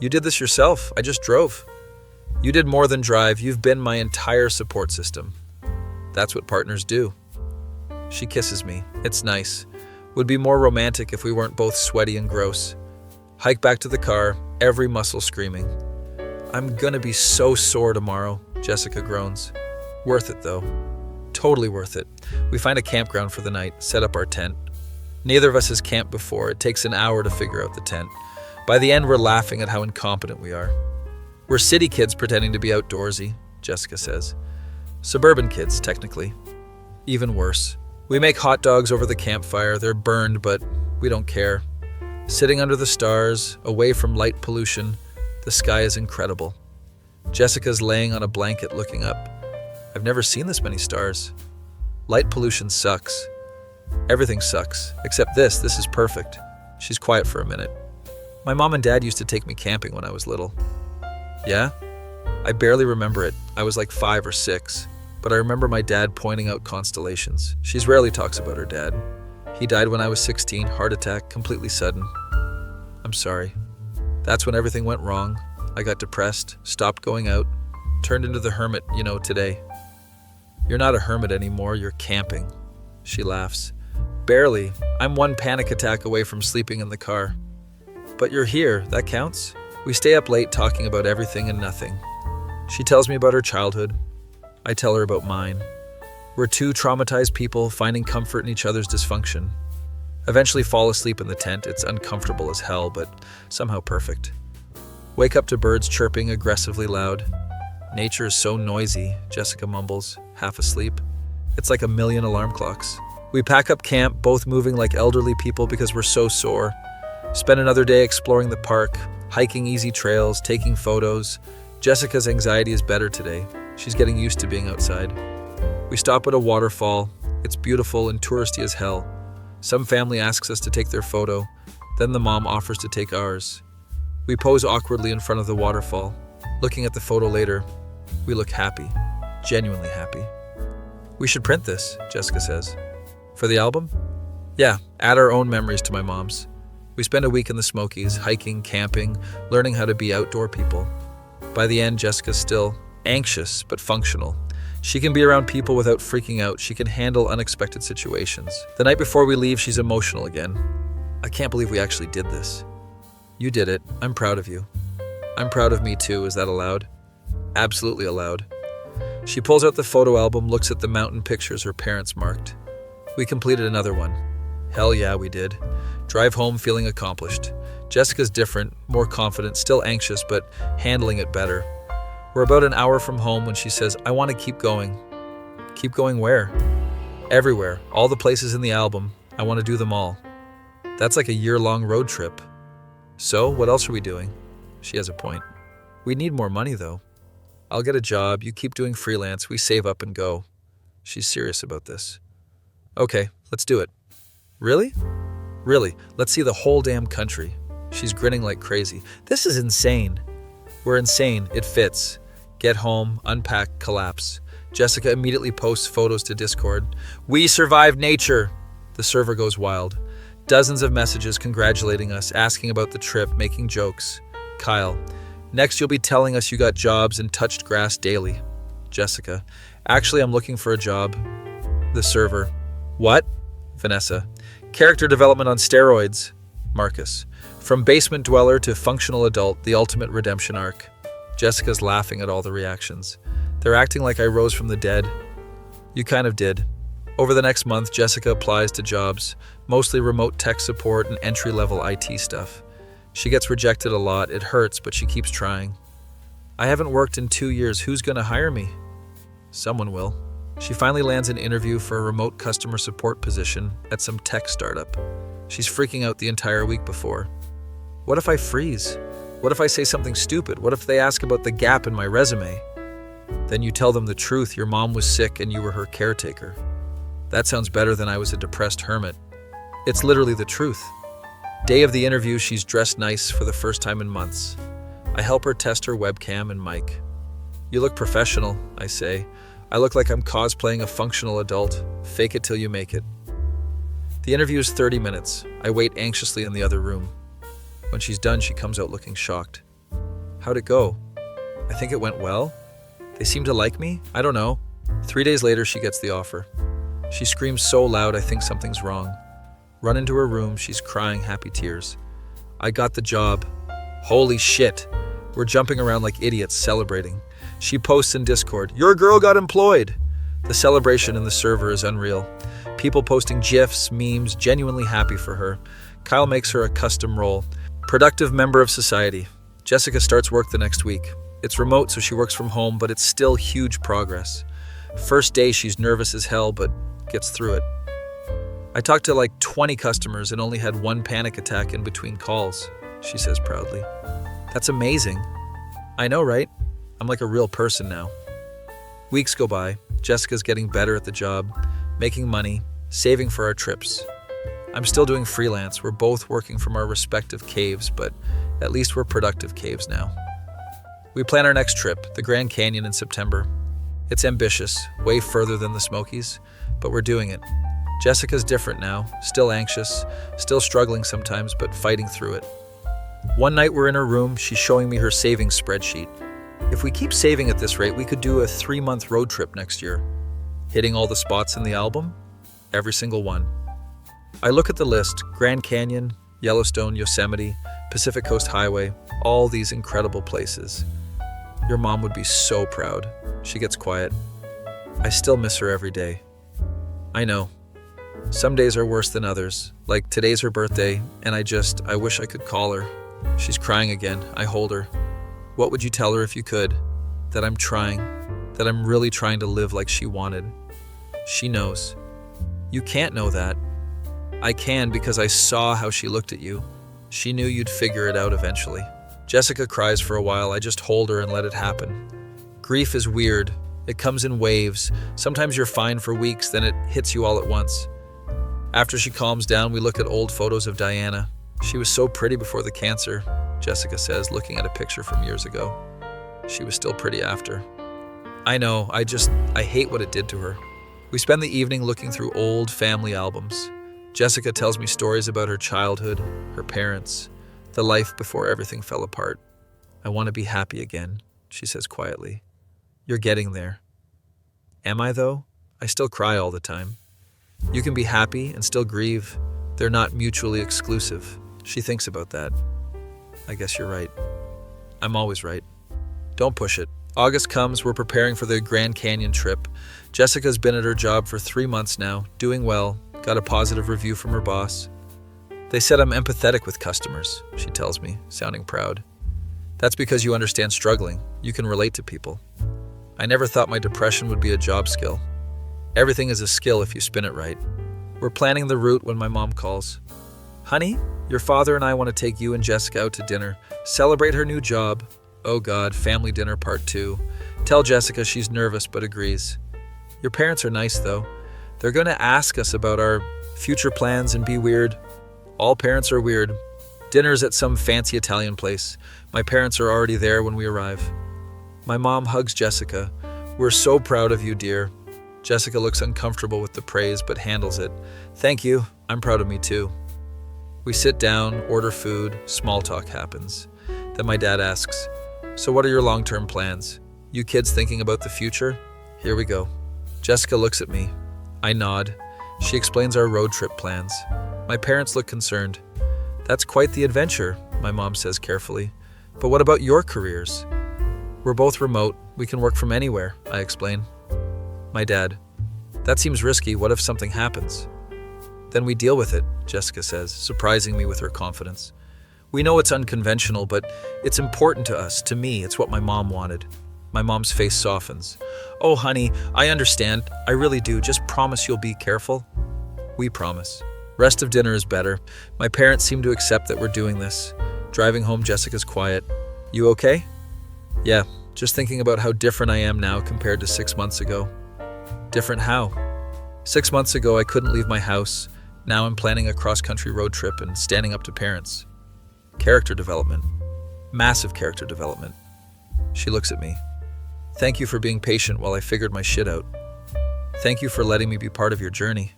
You did this yourself. I just drove. You did more than drive. You've been my entire support system. That's what partners do. She kisses me. It's nice. Would be more romantic if we weren't both sweaty and gross. Hike back to the car, every muscle screaming. I'm gonna be so sore tomorrow, Jessica groans. Worth it though. Totally worth it. We find a campground for the night, set up our tent. Neither of us has camped before. It takes an hour to figure out the tent. By the end, we're laughing at how incompetent we are. We're city kids pretending to be outdoorsy, Jessica says. Suburban kids, technically. Even worse. We make hot dogs over the campfire. They're burned, but we don't care. Sitting under the stars, away from light pollution, the sky is incredible. Jessica's laying on a blanket looking up. I've never seen this many stars. Light pollution sucks. Everything sucks, except this. This is perfect. She's quiet for a minute. My mom and dad used to take me camping when I was little. Yeah? I barely remember it. I was like 5 or 6. But I remember my dad pointing out constellations. She rarely talks about her dad. He died when I was 16, heart attack, completely sudden. I'm sorry. That's when everything went wrong. I got depressed, stopped going out, turned into the hermit, today. You're not a hermit anymore, you're camping. She laughs. Barely. I'm one panic attack away from sleeping in the car. But you're here, that counts? We stay up late talking about everything and nothing. She tells me about her childhood. I tell her about mine. We're two traumatized people finding comfort in each other's dysfunction. Eventually fall asleep in the tent. It's uncomfortable as hell, but somehow perfect. Wake up to birds chirping aggressively loud. Nature is so noisy, Jessica mumbles, half asleep. It's like a million alarm clocks. We pack up camp, both moving like elderly people because we're so sore. Spend another day exploring the park, hiking easy trails, taking photos. Jessica's anxiety is better today. She's getting used to being outside. We stop at a waterfall. It's beautiful and touristy as hell. Some family asks us to take their photo. Then the mom offers to take ours. We pose awkwardly in front of the waterfall. Looking at the photo later, we look happy, genuinely happy. We should print this, Jessica says. For the album? Yeah, add our own memories to my mom's. We spend a week in the Smokies, hiking, camping, learning how to be outdoor people. By the end, Jessica's still anxious, but functional. She can be around people without freaking out. She can handle unexpected situations. The night before we leave, she's emotional again. I can't believe we actually did this. You did it. I'm proud of you. I'm proud of me too. Is that allowed? Absolutely allowed. She pulls out the photo album, looks at the mountain pictures her parents marked. We completed another one. Hell yeah, we did. Drive home feeling accomplished. Jessica's different, more confident, still anxious, but handling it better. We're about an hour from home when she says, I want to keep going. Keep going where? Everywhere. All the places in the album. I want to do them all. That's like a year-long road trip. So, what else are we doing? She has a point. We need more money, though. I'll get a job, you keep doing freelance, we save up and go. She's serious about this. Okay, let's do it. Really? Really, let's see the whole damn country. She's grinning like crazy. This is insane. We're insane, it fits. Get home, unpack, collapse. Jessica immediately posts photos to Discord. We survived nature! The server goes wild. Dozens of messages congratulating us, asking about the trip, making jokes. Kyle. Next you'll be telling us you got jobs and touched grass daily. Jessica. Actually, I'm looking for a job. The server. What? Vanessa. Character development on steroids. Marcus. From basement dweller to functional adult, the ultimate redemption arc. Jessica's laughing at all the reactions. They're acting like I rose from the dead. You kind of did. Over the next month, Jessica applies to jobs, mostly remote tech support and entry-level IT stuff. She gets rejected a lot, it hurts, but she keeps trying. I haven't worked in 2 years, who's gonna hire me? Someone will. She finally lands an interview for a remote customer support position at some tech startup. She's freaking out the entire week before. What if I freeze? What if I say something stupid? What if they ask about the gap in my resume? Then you tell them the truth, your mom was sick and you were her caretaker. That sounds better than I was a depressed hermit. It's literally the truth. Day of the interview, she's dressed nice for the first time in months. I help her test her webcam and mic. You look professional, I say. I look like I'm cosplaying a functional adult. Fake it till you make it. The interview is 30 minutes. I wait anxiously in the other room. When she's done, she comes out looking shocked. How'd it go? I think it went well. They seem to like me? I don't know. 3 days later, she gets the offer. She screams so loud I think something's wrong. Run into her room, she's crying happy tears. I got the job. Holy shit. We're jumping around like idiots, celebrating. She posts in Discord, your girl got employed. The celebration in the server is unreal. People posting GIFs, memes, genuinely happy for her. Kyle makes her a custom role. Productive member of society. Jessica starts work the next week. It's remote, so she works from home, but it's still huge progress. First day, she's nervous as hell, but gets through it. I talked to like 20 customers and only had one panic attack in between calls, she says proudly. That's amazing. I know, right? I'm like a real person now. Weeks go by. Jessica's getting better at the job, making money, saving for our trips. I'm still doing freelance. We're both working from our respective caves, but at least we're productive caves now. We plan our next trip, the Grand Canyon in September. It's ambitious, way further than the Smokies, but we're doing it. Jessica's different now, still anxious, still struggling sometimes, but fighting through it. One night we're in her room, she's showing me her savings spreadsheet. If we keep saving at this rate, we could do a 3-month road trip next year. Hitting all the spots in the album? Every single one. I look at the list, Grand Canyon, Yellowstone, Yosemite, Pacific Coast Highway, all these incredible places. Your mom would be so proud. She gets quiet. I still miss her every day. I know. Some days are worse than others. Like today's her birthday, and I wish I could call her. She's crying again. I hold her. What would you tell her if you could? That I'm trying. That I'm really trying to live like she wanted. She knows. You can't know that. I can because I saw how she looked at you. She knew you'd figure it out eventually. Jessica cries for a while. I just hold her and let it happen. Grief is weird. It comes in waves. Sometimes you're fine for weeks, then it hits you all at once. After she calms down, we look at old photos of Diana. She was so pretty before the cancer, Jessica says, looking at a picture from years ago. She was still pretty after. I know, I hate what it did to her. We spend the evening looking through old family albums. Jessica tells me stories about her childhood, her parents, the life before everything fell apart. I want to be happy again, she says quietly. You're getting there. Am I, though? I still cry all the time. You can be happy and still grieve. They're not mutually exclusive. She thinks about that. I guess you're right. I'm always right. Don't push it. August comes, we're preparing for the Grand Canyon trip. Jessica's been at her job for 3 months now, doing well, got a positive review from her boss. They said I'm empathetic with customers, she tells me, sounding proud. That's because you understand struggling. You can relate to people. I never thought my depression would be a job skill. Everything is a skill if you spin it right. We're planning the route when my mom calls. Honey, your father and I want to take you and Jessica out to dinner. Celebrate her new job. Oh God, family dinner part 2. Tell Jessica she's nervous but agrees. Your parents are nice though. They're going to ask us about our future plans and be weird. All parents are weird. Dinner's at some fancy Italian place. My parents are already there when we arrive. My mom hugs Jessica. We're so proud of you, dear. Jessica looks uncomfortable with the praise but handles it. Thank you. I'm proud of me too. We sit down, order food, small talk happens. Then my dad asks, so what are your long-term plans? You kids thinking about the future? Here we go. Jessica looks at me. I nod. She explains our road trip plans. My parents look concerned. That's quite the adventure, my mom says carefully. But what about your careers? We're both remote. We can work from anywhere, I explain. My dad, that seems risky. What if something happens? Then we deal with it, Jessica says, surprising me with her confidence. We know it's unconventional, but it's important to us. To me, it's what my mom wanted. My mom's face softens. Oh, honey, I understand. I really do. Just promise you'll be careful. We promise. Rest of dinner is better. My parents seem to accept that we're doing this. Driving home, Jessica's quiet. You okay? Yeah, just thinking about how different I am now compared to 6 months ago. Different how? 6 months ago, I couldn't leave my house. Now I'm planning a cross-country road trip and standing up to parents. Character development. Massive character development. She looks at me. Thank you for being patient while I figured my shit out. Thank you for letting me be part of your journey.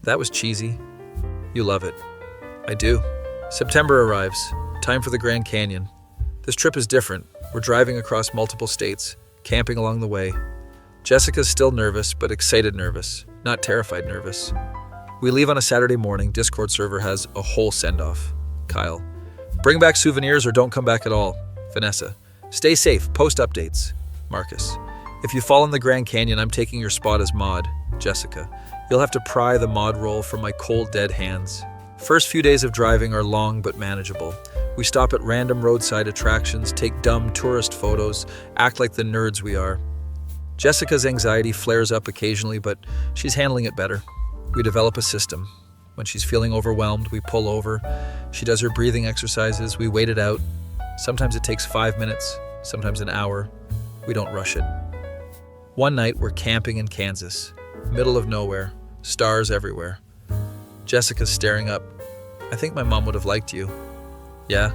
That was cheesy. You love it. I do. September arrives. Time for the Grand Canyon. This trip is different. We're driving across multiple states, camping along the way. Jessica's still nervous, but excited nervous, not terrified nervous. We leave on a Saturday morning. Discord server has a whole send-off. Kyle. Bring back souvenirs or don't come back at all. Vanessa. Stay safe. Post updates. Marcus. If you fall in the Grand Canyon, I'm taking your spot as mod. Jessica. You'll have to pry the mod role from my cold, dead hands. First few days of driving are long but manageable. We stop at random roadside attractions, take dumb tourist photos, act like the nerds we are. Jessica's anxiety flares up occasionally, but she's handling it better. We develop a system. When she's feeling overwhelmed, we pull over. She does her breathing exercises. We wait it out. Sometimes it takes 5 minutes, sometimes an hour. We don't rush it. One night, we're camping in Kansas, middle of nowhere, stars everywhere. Jessica's staring up. I think my mom would have liked you. Yeah?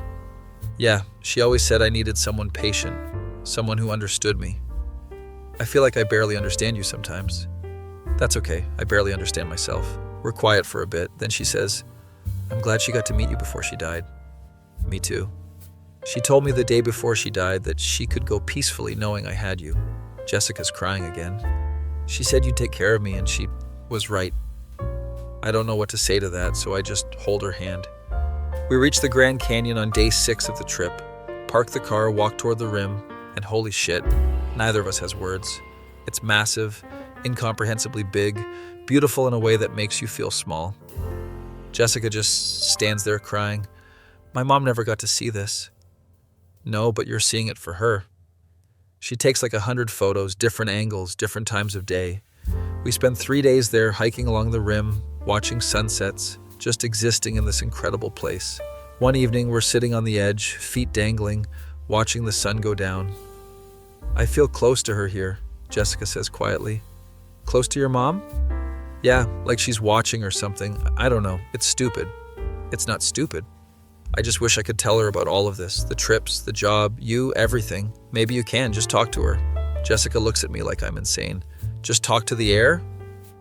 Yeah, she always said I needed someone patient, someone who understood me. I feel like I barely understand you sometimes. That's okay, I barely understand myself. We're quiet for a bit, then she says, I'm glad she got to meet you before she died. Me too. She told me the day before she died that she could go peacefully knowing I had you. Jessica's crying again. She said you'd take care of me and she was right. I don't know what to say to that, so I just hold her hand. We reach the Grand Canyon on day 6 of the trip, park the car, walk toward the rim, and holy shit, neither of us has words. It's massive, incomprehensibly big, beautiful in a way that makes you feel small. Jessica just stands there crying. My mom never got to see this. No, but you're seeing it for her. She takes like 100 photos, different angles, different times of day. We spend 3 days there hiking along the rim, watching sunsets, just existing in this incredible place. One evening, we're sitting on the edge, feet dangling, watching the sun go down. I feel close to her here, Jessica says quietly. Close to your mom? Yeah, like she's watching or something. I don't know. It's stupid. It's not stupid. I just wish I could tell her about all of this. The trips, the job, you, everything. Maybe you can. Just talk to her. Jessica looks at me like I'm insane. Just talk to the air?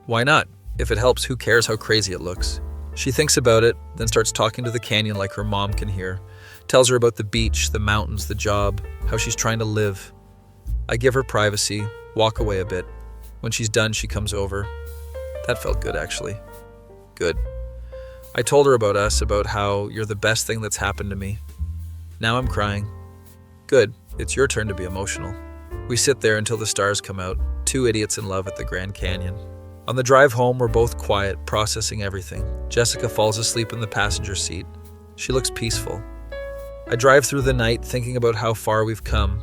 Why not? If it helps, who cares how crazy it looks? She thinks about it, then starts talking to the canyon like her mom can hear. Tells her about the beach, the mountains, the job, how she's trying to live. I give her privacy, walk away a bit. When she's done, she comes over. That felt good, actually. Good. I told her about us, about how you're the best thing that's happened to me. Now I'm crying. Good. It's your turn to be emotional. We sit there until the stars come out, two idiots in love at the Grand Canyon. On the drive home, we're both quiet, processing everything. Jessica falls asleep in the passenger seat. She looks peaceful. I drive through the night thinking about how far we've come.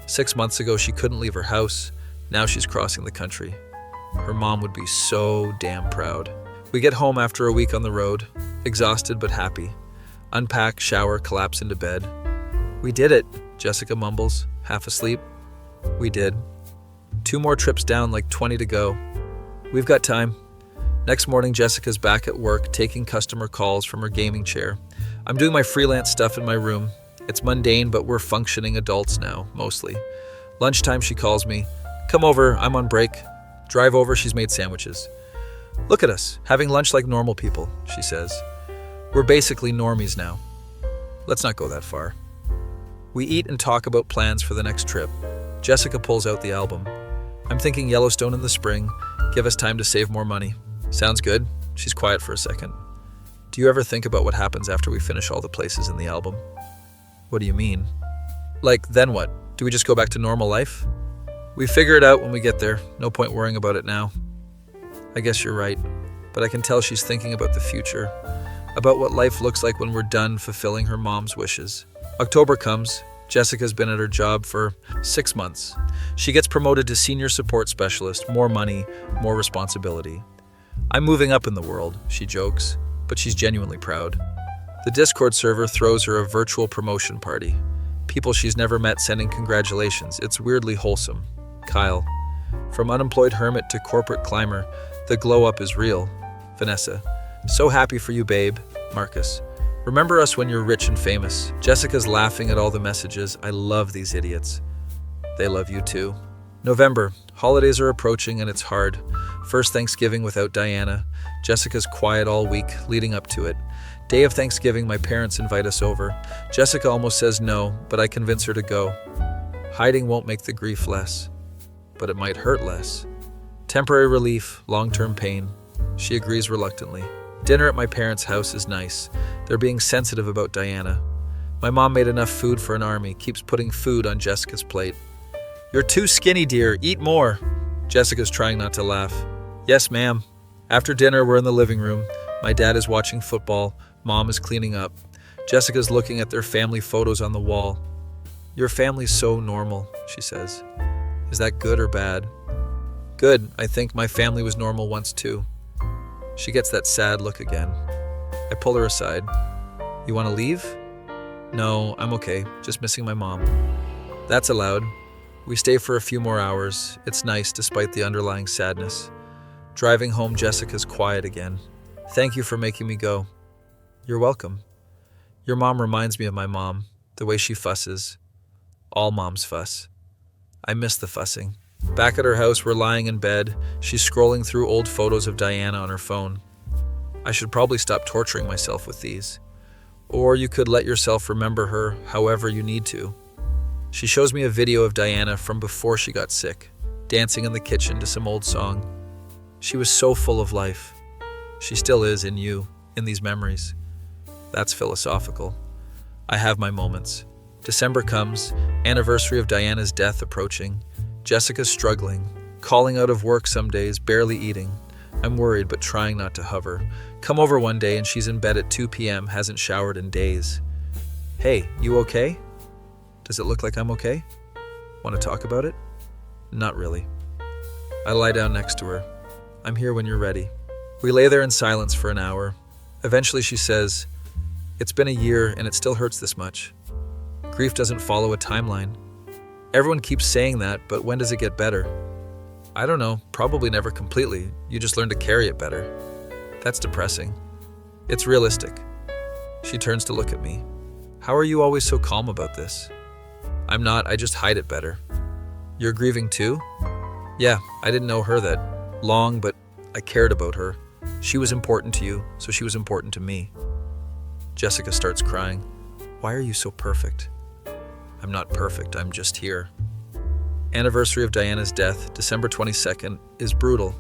6 months ago, she couldn't leave her house. Now she's crossing the country. Her mom would be so damn proud. We get home after a week on the road, exhausted but happy. Unpack, shower, collapse into bed. We did it, Jessica mumbles, half asleep. We did. 2 more trips down, like 20 to go. We've got time. Next morning, Jessica's back at work, taking customer calls from her gaming chair. I'm doing my freelance stuff in my room. It's mundane, but we're functioning adults now, mostly. Lunchtime, she calls me. Come over, I'm on break. Drive over, she's made sandwiches. Look at us, having lunch like normal people, she says. We're basically normies now. Let's not go that far. We eat and talk about plans for the next trip. Jessica pulls out the album. I'm thinking Yellowstone in the spring. Give us time to save more money. Sounds good. She's quiet for a second. Do you ever think about what happens after we finish all the places in the album? What do you mean? Like, then what? Do we just go back to normal life? We figure it out when we get there. No point worrying about it now. I guess you're right, but I can tell she's thinking about the future, about what life looks like when we're done fulfilling her mom's wishes. October comes. Jessica's been at her job for 6 months. She gets promoted to senior support specialist, more money, more responsibility. I'm moving up in the world, she jokes, but she's genuinely proud. The Discord server throws her a virtual promotion party. People she's never met sending congratulations. It's weirdly wholesome. Kyle. From unemployed hermit to corporate climber, the glow up is real. Vanessa. So happy for you, babe. Marcus. Remember us when you're rich and famous. Jessica's laughing at all the messages. I love these idiots. They love you too. November. Holidays are approaching and it's hard. First Thanksgiving without Diana. Jessica's quiet all week, leading up to it. Day of Thanksgiving, my parents invite us over. Jessica almost says no, but I convince her to go. Hiding won't make the grief less, but it might hurt less. Temporary relief, long-term pain. She agrees reluctantly. Dinner at my parents' house is nice. They're being sensitive about Diana. My mom made enough food for an army, keeps putting food on Jessica's plate. You're too skinny, dear. Eat more. Jessica's trying not to laugh. Yes, ma'am. After dinner, we're in the living room. My dad is watching football. Mom is cleaning up. Jessica's looking at their family photos on the wall. Your family's so normal, she says. Is that good or bad? Good. I think my family was normal once too. She gets that sad look again. I pull her aside. You want to leave? No, I'm okay. Just missing my mom. That's allowed. We stay for a few more hours. It's nice despite the underlying sadness. Driving home, Jessica's quiet again. Thank you for making me go. You're welcome. Your mom reminds me of my mom, the way she fusses. All moms fuss. I miss the fussing. Back at her house, we're lying in bed. She's scrolling through old photos of Diana on her phone. I should probably stop torturing myself with these. Or you could let yourself remember her however you need to. She shows me a video of Diana from before she got sick, dancing in the kitchen to some old song. She was so full of life. She still is in you, in these memories. That's philosophical. I have my moments. December comes, anniversary of Diana's death approaching. Jessica's struggling, calling out of work some days, barely eating. I'm worried but trying not to hover. Come over one day and she's in bed at 2 p.m., hasn't showered in days. Hey, you okay? Does it look like I'm okay? Want to talk about it? Not really. I lie down next to her. I'm here when you're ready. We lay there in silence for an hour. Eventually she says, it's been a year and it still hurts this much. Grief doesn't follow a timeline. Everyone keeps saying that, but when does it get better? I don't know, probably never completely. You just learn to carry it better. That's depressing. It's realistic. She turns to look at me. How are you always so calm about this? I'm not, I just hide it better. You're grieving too? Yeah, I didn't know her that long, but I cared about her. She was important to you, so she was important to me. Jessica starts crying. Why are you so perfect? I'm not perfect, I'm just here. Anniversary of Diana's death, December 22nd, is brutal.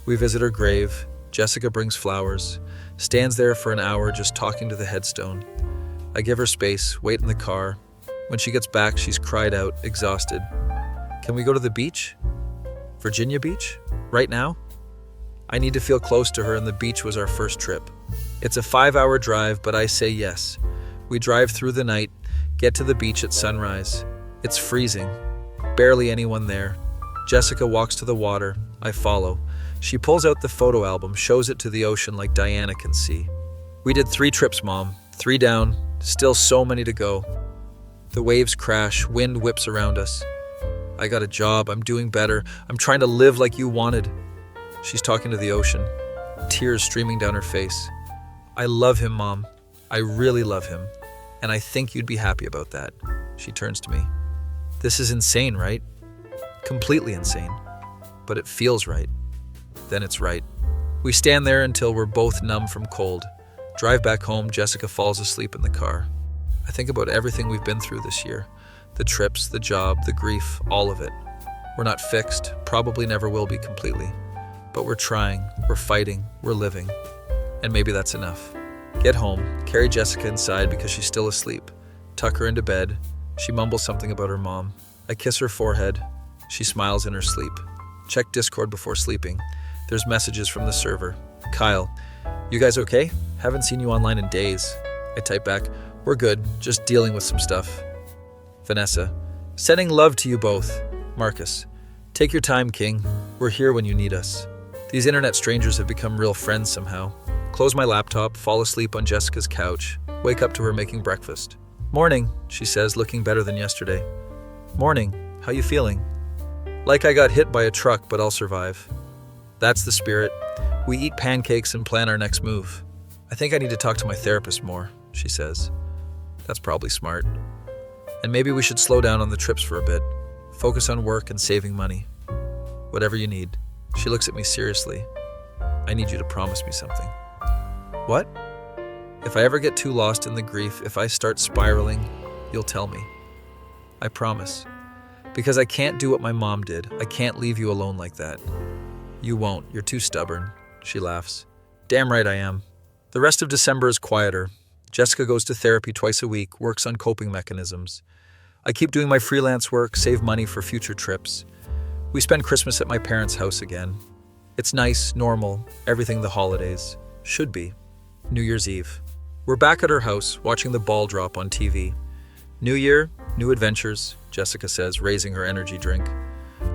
We visit her grave. Jessica brings flowers, stands there for an hour just talking to the headstone. I give her space, wait in the car. When she gets back, she's cried out, exhausted. Can we go to the beach? Virginia Beach? Right now? I need to feel close to her, and the beach was our first trip. It's a 5-hour drive, but I say yes. We drive through the night, get to the beach at sunrise. It's freezing. Barely anyone there. Jessica walks to the water. I follow. She pulls out the photo album, shows it to the ocean like Diana can see. We did 3 trips, Mom. 3 down, still so many to go. The waves crash, wind whips around us. I got a job, I'm doing better. I'm trying to live like you wanted. She's talking to the ocean, tears streaming down her face. I love him, Mom. I really love him. And I think you'd be happy about that. She turns to me. This is insane, right? Completely insane. But it feels right. Then it's right. We stand there until we're both numb from cold. Drive back home, Jessica falls asleep in the car. I think about everything we've been through this year. The trips, the job, the grief, all of it. We're not fixed, probably never will be completely. But we're trying, we're fighting, we're living. And maybe that's enough. Get home, carry Jessica inside because she's still asleep. Tuck her into bed. She mumbles something about her mom. I kiss her forehead. She smiles in her sleep. Check Discord before sleeping. There's messages from the server. Kyle, you guys okay? Haven't seen you online in days. I type back, we're good, just dealing with some stuff. Vanessa, sending love to you both. Marcus, take your time, King. We're here when you need us. These internet strangers have become real friends somehow. Close my laptop, fall asleep on Jessica's couch, wake up to her making breakfast. Morning, she says, looking better than yesterday. Morning, how you feeling? Like I got hit by a truck, but I'll survive. That's the spirit. We eat pancakes and plan our next move. I think I need to talk to my therapist more, she says. That's probably smart. And maybe we should slow down on the trips for a bit. Focus on work and saving money. Whatever you need. She looks at me seriously. I need you to promise me something. What? If I ever get too lost in the grief, if I start spiraling, you'll tell me. I promise. Because I can't do what my mom did. I can't leave you alone like that. You won't. You're too stubborn. She laughs. Damn right I am. The rest of December is quieter. Jessica goes to therapy twice a week, works on coping mechanisms. I keep doing my freelance work, save money for future trips. We spend Christmas at my parents' house again. It's nice, normal, everything the holidays. Should be. New Year's Eve. We're back at her house, watching the ball drop on TV. New year, new adventures, Jessica says, raising her energy drink.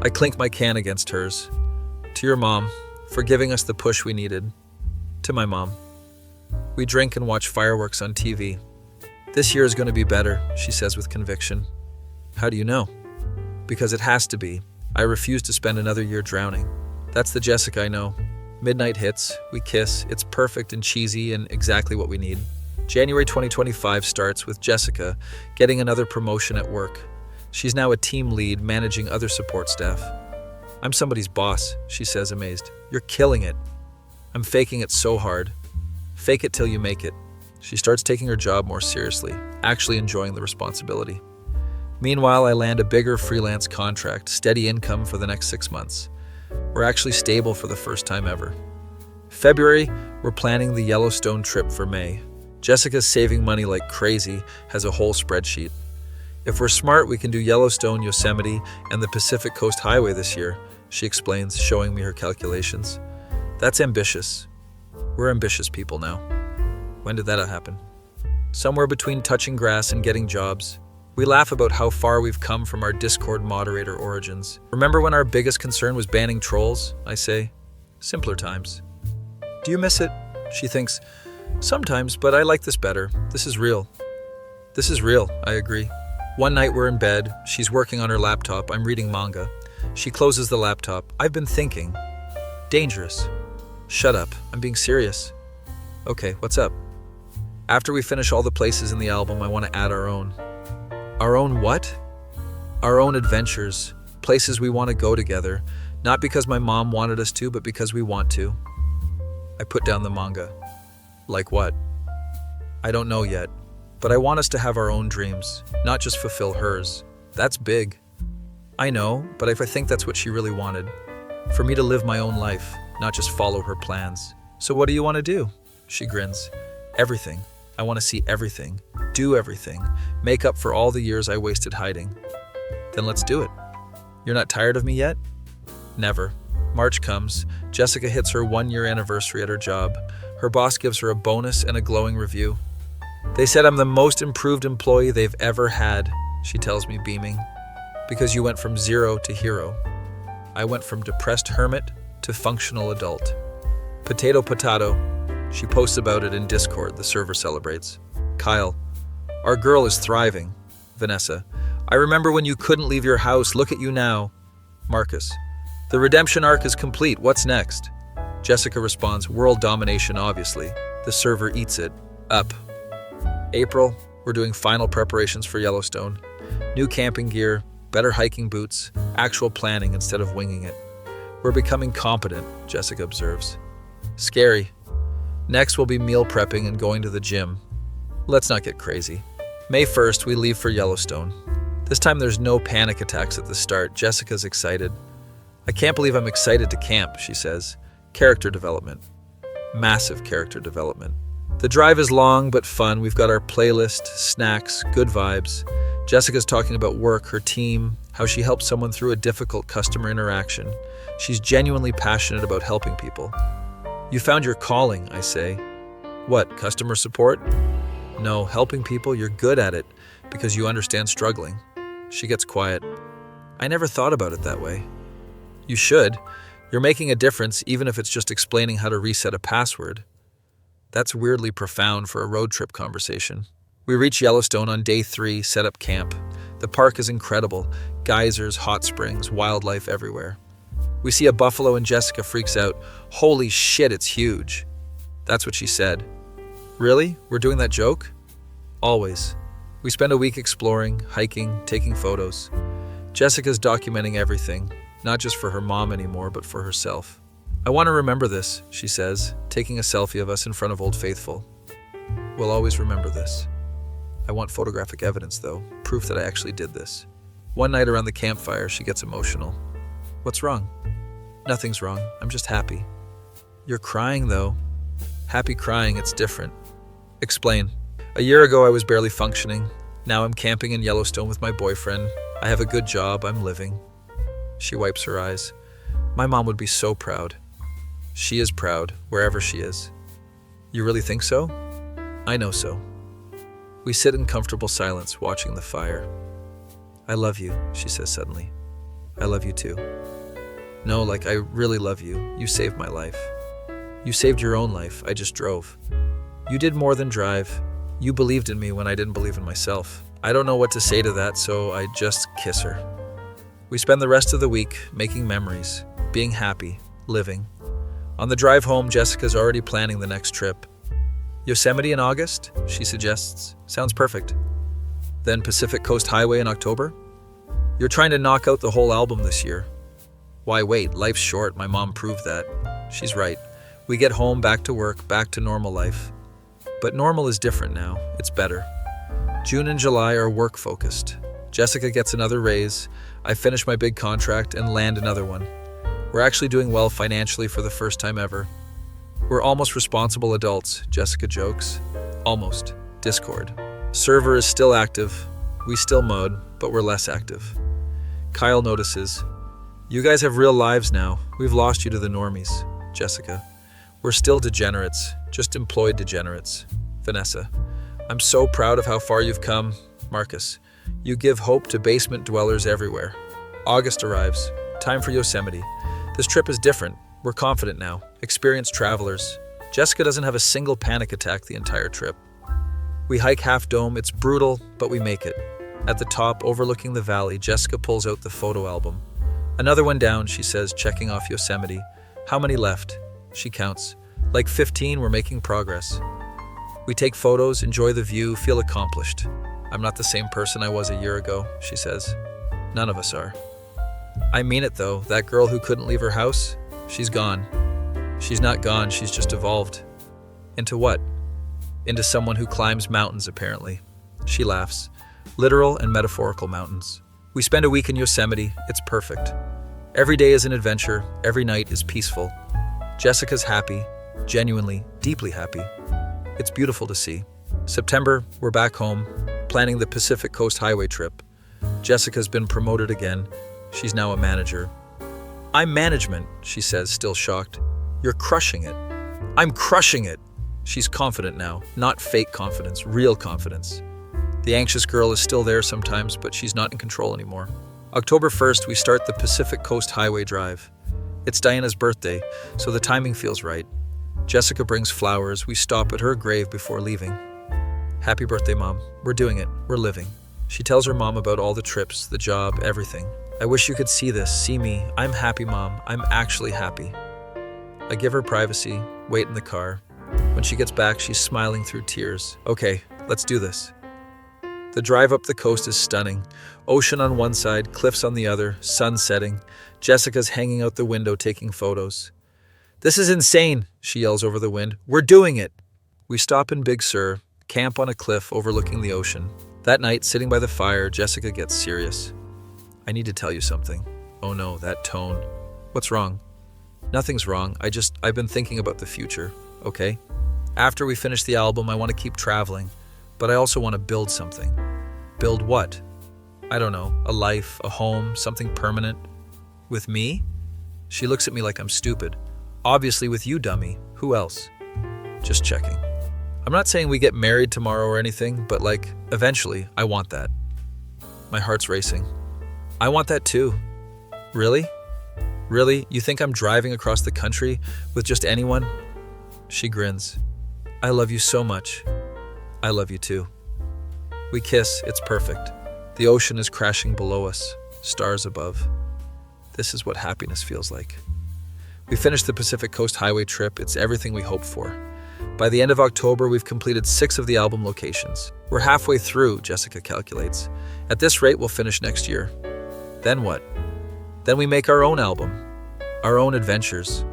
I clink my can against hers. To your mom, for giving us the push we needed. To my mom. We drink and watch fireworks on TV. This year is going to be better, she says with conviction. How do you know? Because it has to be. I refuse to spend another year drowning. That's the Jessica I know. Midnight hits, we kiss, it's perfect and cheesy and exactly what we need. January 2025 starts with Jessica getting another promotion at work. She's now a team lead managing other support staff. I'm somebody's boss, she says amazed. You're killing it. I'm faking it so hard. Fake it till you make it. She starts taking her job more seriously, actually enjoying the responsibility. Meanwhile, I land a bigger freelance contract, steady income for the next 6 months. We're actually stable for the first time ever. February, we're planning the Yellowstone trip for May. Jessica's saving money like crazy, has a whole spreadsheet. If we're smart, we can do Yellowstone, Yosemite, and the Pacific Coast Highway this year, she explains, showing me her calculations. That's ambitious. We're ambitious people now. When did that happen? Somewhere between touching grass and getting jobs. We laugh about how far we've come from our Discord moderator origins. Remember when our biggest concern was banning trolls? I say. Simpler times. Do you miss it? She thinks. Sometimes, but I like this better. This is real. This is real, I agree. One night we're in bed. She's working on her laptop. I'm reading manga. She closes the laptop. I've been thinking. Dangerous. Shut up. I'm being serious. Okay, what's up? After we finish all the places in the album, I want to add our own. Our own what? Our own adventures. Places we want to go together. Not because my mom wanted us to, but because we want to. I put down the manga. Like what? I don't know yet. But I want us to have our own dreams, not just fulfill hers. That's big. I know, but if I think that's what she really wanted. For me to live my own life, not just follow her plans. So what do you want to do? She grins. Everything. I want to see everything. Do everything. Make up for all the years I wasted hiding. Then let's do it. You're not tired of me yet? Never. March comes. Jessica hits her 1-year anniversary at her job. Her boss gives her a bonus and a glowing review. They said I'm the most improved employee they've ever had, she tells me, beaming. Because you went from 0 to hero. I went from depressed hermit to functional adult. Potato, potato. She posts about it in Discord. The server celebrates. Kyle. Our girl is thriving. Vanessa. I remember when you couldn't leave your house. Look at you now. Marcus. The redemption arc is complete. What's next? Jessica responds, world domination, obviously. The server eats it up. April. We're doing final preparations for Yellowstone. New camping gear, better hiking boots, actual planning instead of winging it. We're becoming competent, Jessica observes. Scary. Next will be meal prepping and going to the gym. Let's not get crazy. May 1st, we leave for Yellowstone. This time there's no panic attacks at the start. Jessica's excited. I can't believe I'm excited to camp, she says. Character development. Massive character development. The drive is long but fun. We've got our playlist, snacks, good vibes. Jessica's talking about work, her team, how she helped someone through a difficult customer interaction. She's genuinely passionate about helping people. You found your calling, I say. What, customer support? No, helping people, you're good at it because you understand struggling. She gets quiet. I never thought about it that way. You should. You're making a difference even if it's just explaining how to reset a password. That's weirdly profound for a road trip conversation. We reach Yellowstone on day 3, set up camp. The park is incredible. Geysers, hot springs, wildlife everywhere. We see a buffalo and Jessica freaks out. Holy shit, it's huge. That's what she said. Really? We're doing that joke? Always. We spend a week exploring, hiking, taking photos. Jessica's documenting everything, not just for her mom anymore, but for herself. I want to remember this, she says, taking a selfie of us in front of Old Faithful. We'll always remember this. I want photographic evidence, though, proof that I actually did this. One night around the campfire, she gets emotional. What's wrong? Nothing's wrong. I'm just happy. You're crying, though. Happy crying, it's different. Explain. A year ago, I was barely functioning. Now I'm camping in Yellowstone with my boyfriend. I have a good job. I'm living. She wipes her eyes. My mom would be so proud. She is proud, wherever she is. You really think so? I know so. We sit in comfortable silence, watching the fire. I love you, she says suddenly. I love you too. No, like I really love you. You saved my life. You saved your own life. I just drove. You did more than drive. You believed in me when I didn't believe in myself. I don't know what to say to that, so I just kiss her. We spend the rest of the week making memories, being happy, living. On the drive home, Jessica's already planning the next trip. Yosemite in August, she suggests. Sounds perfect. Then Pacific Coast Highway in October? You're trying to knock out the whole album this year. Why wait? Life's short. My mom proved that. She's right. We get home, back to work, back to normal life. But normal is different now. It's better. June and July are work-focused. Jessica gets another raise. I finish my big contract and land another one. We're actually doing well financially for the first time ever. We're almost responsible adults, Jessica jokes. Almost. Discord. Server is still active. We still mode, but we're less active. Kyle notices. You guys have real lives now. We've lost you to the normies. Jessica. We're still degenerates, just employed degenerates. Vanessa. I'm so proud of how far you've come. Marcus. You give hope to basement dwellers everywhere. August arrives. Time for Yosemite. This trip is different. We're confident now. Experienced travelers. Jessica doesn't have a single panic attack the entire trip. We hike Half Dome. It's brutal, but we make it. At the top, overlooking the valley, Jessica pulls out the photo album. Another one down, she says, checking off Yosemite. How many left? She counts. Like 15, we're making progress. We take photos, enjoy the view, feel accomplished. I'm not the same person I was a year ago, she says. None of us are. I mean it though, that girl who couldn't leave her house, she's gone. She's not gone, she's just evolved. Into what? Into someone who climbs mountains, apparently. She laughs. Literal and metaphorical mountains. We spend a week in Yosemite, it's perfect. Every day is an adventure, every night is peaceful. Jessica's happy, genuinely, deeply happy. It's beautiful to see. September, we're back home, planning the Pacific Coast Highway trip. Jessica's been promoted again. She's now a manager. I'm management, she says, still shocked. You're crushing it. I'm crushing it. She's confident now, not fake confidence, real confidence. The anxious girl is still there sometimes, but she's not in control anymore. October 1st, we start the Pacific Coast Highway Drive. It's Diana's birthday, so the timing feels right. Jessica brings flowers. We stop at her grave before leaving. Happy birthday, Mom. We're doing it. We're living. She tells her mom about all the trips, the job, everything. I wish you could see this, see me. I'm happy, Mom. I'm actually happy. I give her privacy, wait in the car. When she gets back, she's smiling through tears. Okay, let's do this. The drive up the coast is stunning. Ocean on one side, cliffs on the other, sun setting. Jessica's hanging out the window taking photos. This is insane, she yells over the wind. We're doing it. We stop in Big Sur, camp on a cliff overlooking the ocean. That night, sitting by the fire, Jessica gets serious. I need to tell you something. Oh no, that tone. What's wrong? Nothing's wrong. I've been thinking about the future, okay? After we finish the album, I want to keep traveling, but I also want to build something. Build what? I don't know, a life, a home, something permanent. With me? She looks at me like I'm stupid. Obviously with you, dummy. Who else? Just checking. I'm not saying we get married tomorrow or anything, but eventually, I want that. My heart's racing. I want that too. Really? Really? You think I'm driving across the country with just anyone? She grins. I love you so much. I love you too. We kiss, it's perfect. The ocean is crashing below us, stars above. This is what happiness feels like. We finished the Pacific Coast Highway trip. It's everything we hoped for. By the end of October, we've completed 6 of the album locations. We're halfway through, Jessica calculates. At this rate, we'll finish next year. Then what? Then we make our own album. Our own adventures.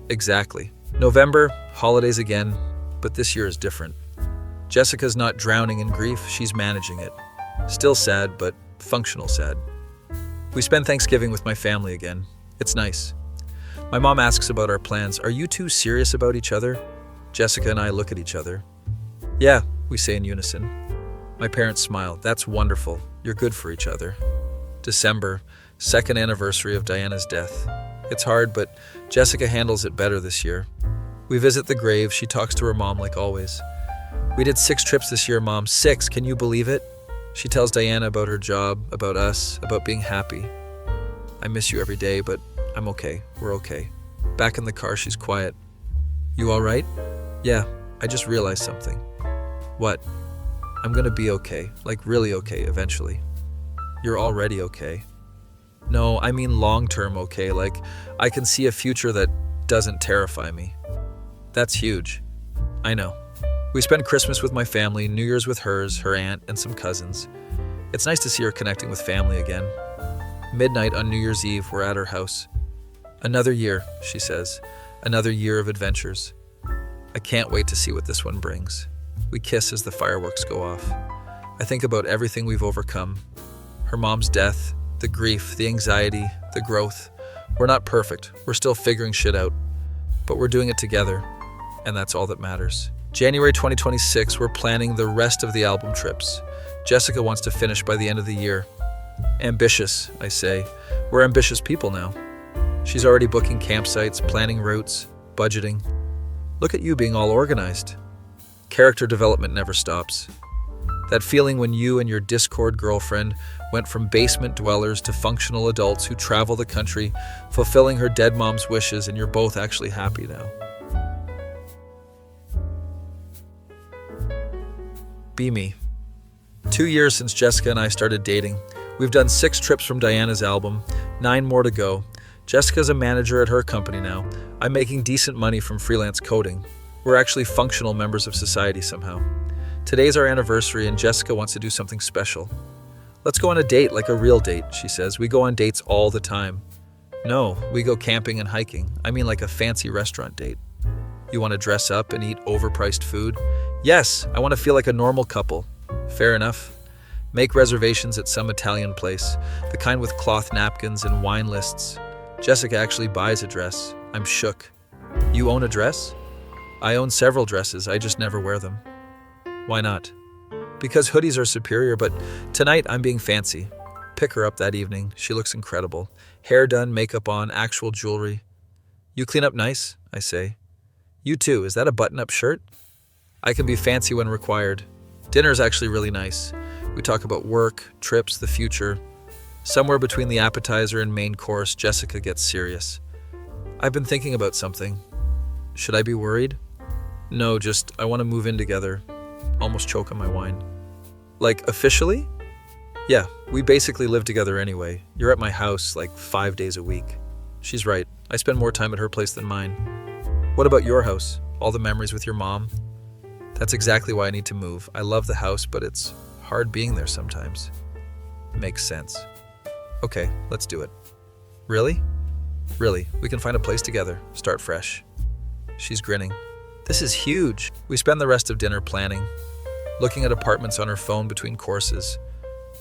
Exactly. November, holidays again, but this year is different. Jessica's not drowning in grief, she's managing it. Still sad, but functional sad. We spend Thanksgiving with my family again. It's nice. My mom asks about our plans. Are you two serious about each other? Jessica and I look at each other. Yeah, we say in unison. My parents smile. That's wonderful. You're good for each other. December, 2nd anniversary of Diana's death. It's hard, but Jessica handles it better this year. We visit the grave. She talks to her mom like always. We did 6 trips this year, Mom. 6, can you believe it? She tells Diana about her job, about us, about being happy. I miss you every day, but I'm okay. We're okay. Back in the car, she's quiet. You all right? Yeah, I just realized something. What? I'm gonna be okay, really okay eventually. You're already okay. No, I mean long-term okay, I can see a future that doesn't terrify me. That's huge. I know. We spend Christmas with my family, New Year's with hers, her aunt, and some cousins. It's nice to see her connecting with family again. Midnight on New Year's Eve, we're at her house. Another year, she says. Another year of adventures. I can't wait to see what this one brings. We kiss as the fireworks go off. I think about everything we've overcome. Her mom's death, the grief, the anxiety, the growth. We're not perfect. We're still figuring shit out. But we're doing it together, and that's all that matters. January 2026, we're planning the rest of the album trips. Jessica wants to finish by the end of the year. Ambitious, I say. We're ambitious people now. She's already booking campsites, planning routes, budgeting. Look at you being all organized. Character development never stops. That feeling when you and your Discord girlfriend went from basement dwellers to functional adults who travel the country, fulfilling her dead mom's wishes, and you're both actually happy now. Be me. 2 years since Jessica and I started dating. We've done 6 trips from Diana's album, 9 more to go. Jessica's a manager at her company now. I'm making decent money from freelance coding. We're actually functional members of society somehow. Today's our anniversary and Jessica wants to do something special. Let's go on a date, like a real date, she says. We go on dates all the time. No, we go camping and hiking. I mean like a fancy restaurant date. You want to dress up and eat overpriced food? Yes, I want to feel like a normal couple. Fair enough. Make reservations at some Italian place, the kind with cloth napkins and wine lists. Jessica actually buys a dress. I'm shook. You own a dress? I own several dresses, I just never wear them. Why not? Because hoodies are superior, but tonight I'm being fancy. pick her up that evening. She looks incredible. Hair done, makeup on, actual jewelry. You clean up nice, I say. You too, is that a button-up shirt? I can be fancy when required. Dinner's actually really nice. We talk about work, trips, the future. Somewhere between the appetizer and main course, Jessica gets serious. I've been thinking about something. Should I be worried? No, just I want to move in together. Almost choke on my wine. Like, officially? Yeah, we basically live together anyway. You're at my house like 5 days a week. She's right. I spend more time at her place than mine. What about your house? All the memories with your mom? That's exactly why I need to move. I love the house, but it's hard being there sometimes. Makes sense. Okay, let's do it. Really? Really, we can find a place together. Start fresh. She's grinning. This is huge. We spend the rest of dinner planning, looking at apartments on her phone between courses.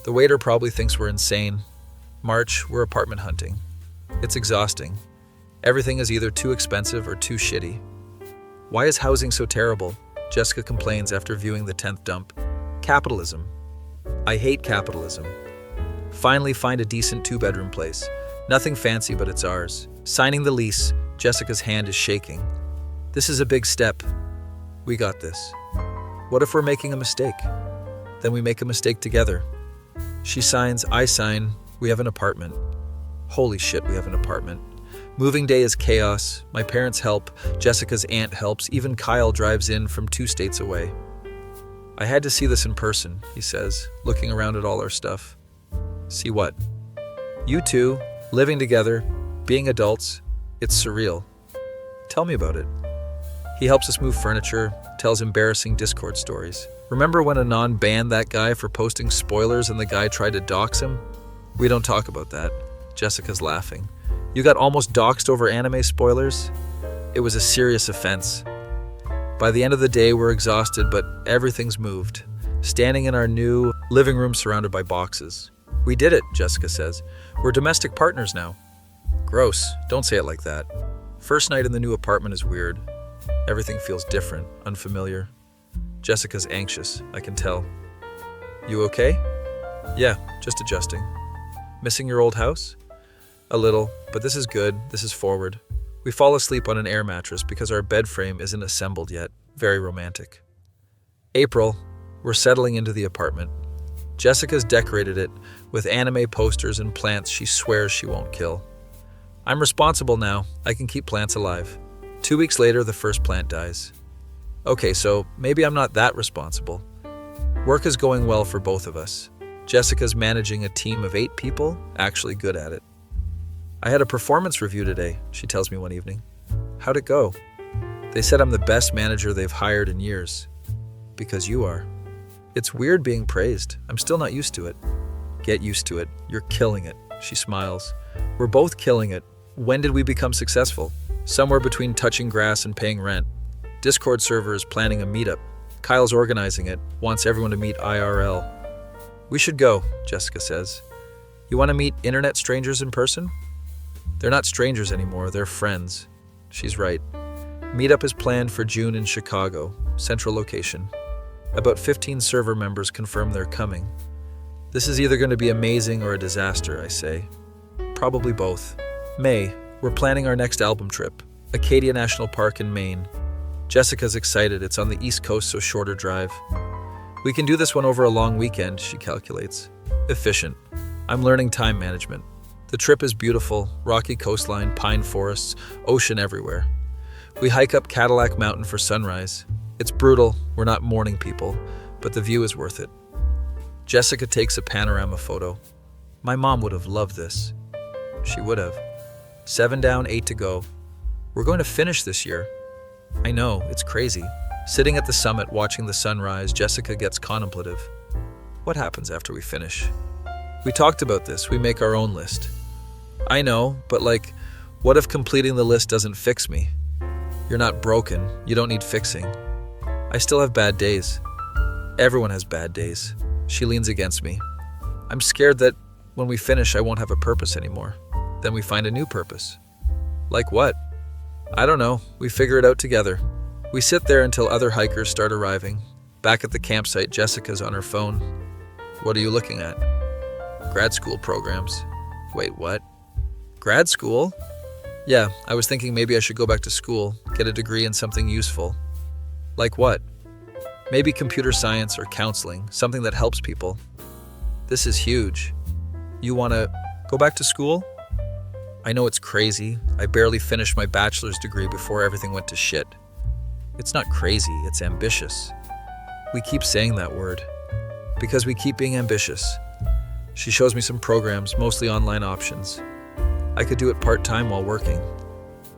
The waiter probably thinks we're insane. March, we're apartment hunting. It's exhausting. Everything is either too expensive or too shitty. Why is housing so terrible? Jessica complains after viewing the 10th dump. Capitalism. I hate capitalism. Finally find a decent 2-bedroom place. Nothing fancy, but it's ours. Signing the lease, Jessica's hand is shaking. This is a big step. We got this. What if we're making a mistake? Then we make a mistake together. She signs, I sign, we have an apartment. Holy shit, we have an apartment. Moving day is chaos. My parents help. Jessica's aunt helps. Even Kyle drives in from 2 states away. I had to see this in person, he says, looking around at all our stuff. See what? You two, living together, being adults. It's surreal. Tell me about it. He helps us move furniture, tells embarrassing Discord stories. Remember when Anon banned that guy for posting spoilers and the guy tried to dox him? We don't talk about that. Jessica's laughing. You got almost doxed over anime spoilers? It was a serious offense. By the end of the day, we're exhausted, but everything's moved. Standing in our new living room surrounded by boxes. We did it, Jessica says. We're domestic partners now. Gross. Don't say it like that. First night in the new apartment is weird. Everything feels different, unfamiliar. Jessica's anxious, I can tell. You okay? Yeah, just adjusting. Missing your old house? A little, but this is good, this is forward. We fall asleep on an air mattress because our bed frame isn't assembled yet. Very romantic. April, we're settling into the apartment. Jessica's decorated it with anime posters and plants she swears she won't kill. I'm responsible now. I can keep plants alive. 2 weeks later, the first plant dies. Okay, so maybe I'm not that responsible. Work is going well for both of us. Jessica's managing a team of 8 people, actually good at it. I had a performance review today, she tells me one evening. How'd it go? They said I'm the best manager they've hired in years. Because you are. It's weird being praised. I'm still not used to it. Get used to it. You're killing it. She smiles. We're both killing it. When did we become successful? Somewhere between touching grass and paying rent. Discord server is planning a meetup. Kyle's organizing it, wants everyone to meet IRL. We should go, Jessica says. You want to meet internet strangers in person? They're not strangers anymore, they're friends. She's right. Meetup is planned for June in Chicago, central location. About 15 server members confirm they're coming. This is either going to be amazing or a disaster, I say. Probably both. May, we're planning our next album trip, Acadia National Park in Maine. Jessica's excited, it's on the East Coast, so shorter drive. We can do this one over a long weekend, she calculates. Efficient. I'm learning time management. The trip is beautiful, rocky coastline, pine forests, ocean everywhere. We hike up Cadillac Mountain for sunrise. It's brutal, we're not morning people, but the view is worth it. Jessica takes a panorama photo. My mom would have loved this. She would have. 7 down, 8 to go. We're going to finish this year. I know, it's crazy. Sitting at the summit watching the sunrise, Jessica gets contemplative. What happens after we finish? We talked about this, we make our own list. I know, but what if completing the list doesn't fix me? You're not broken, you don't need fixing. I still have bad days. Everyone has bad days. She leans against me. I'm scared that when we finish, I won't have a purpose anymore. Then we find a new purpose. Like what? I don't know, we figure it out together. We sit there until other hikers start arriving. Back at the campsite, Jessica's on her phone. What are you looking at? Grad school programs. Wait, what? Grad school? Yeah, I was thinking maybe I should go back to school, get a degree in something useful. Like what? Maybe computer science or counseling, something that helps people. This is huge. You want to go back to school? I know it's crazy. I barely finished my bachelor's degree before everything went to shit. It's not crazy, it's ambitious. We keep saying that word because we keep being ambitious. She shows me some programs, mostly online options. I could do it part-time while working.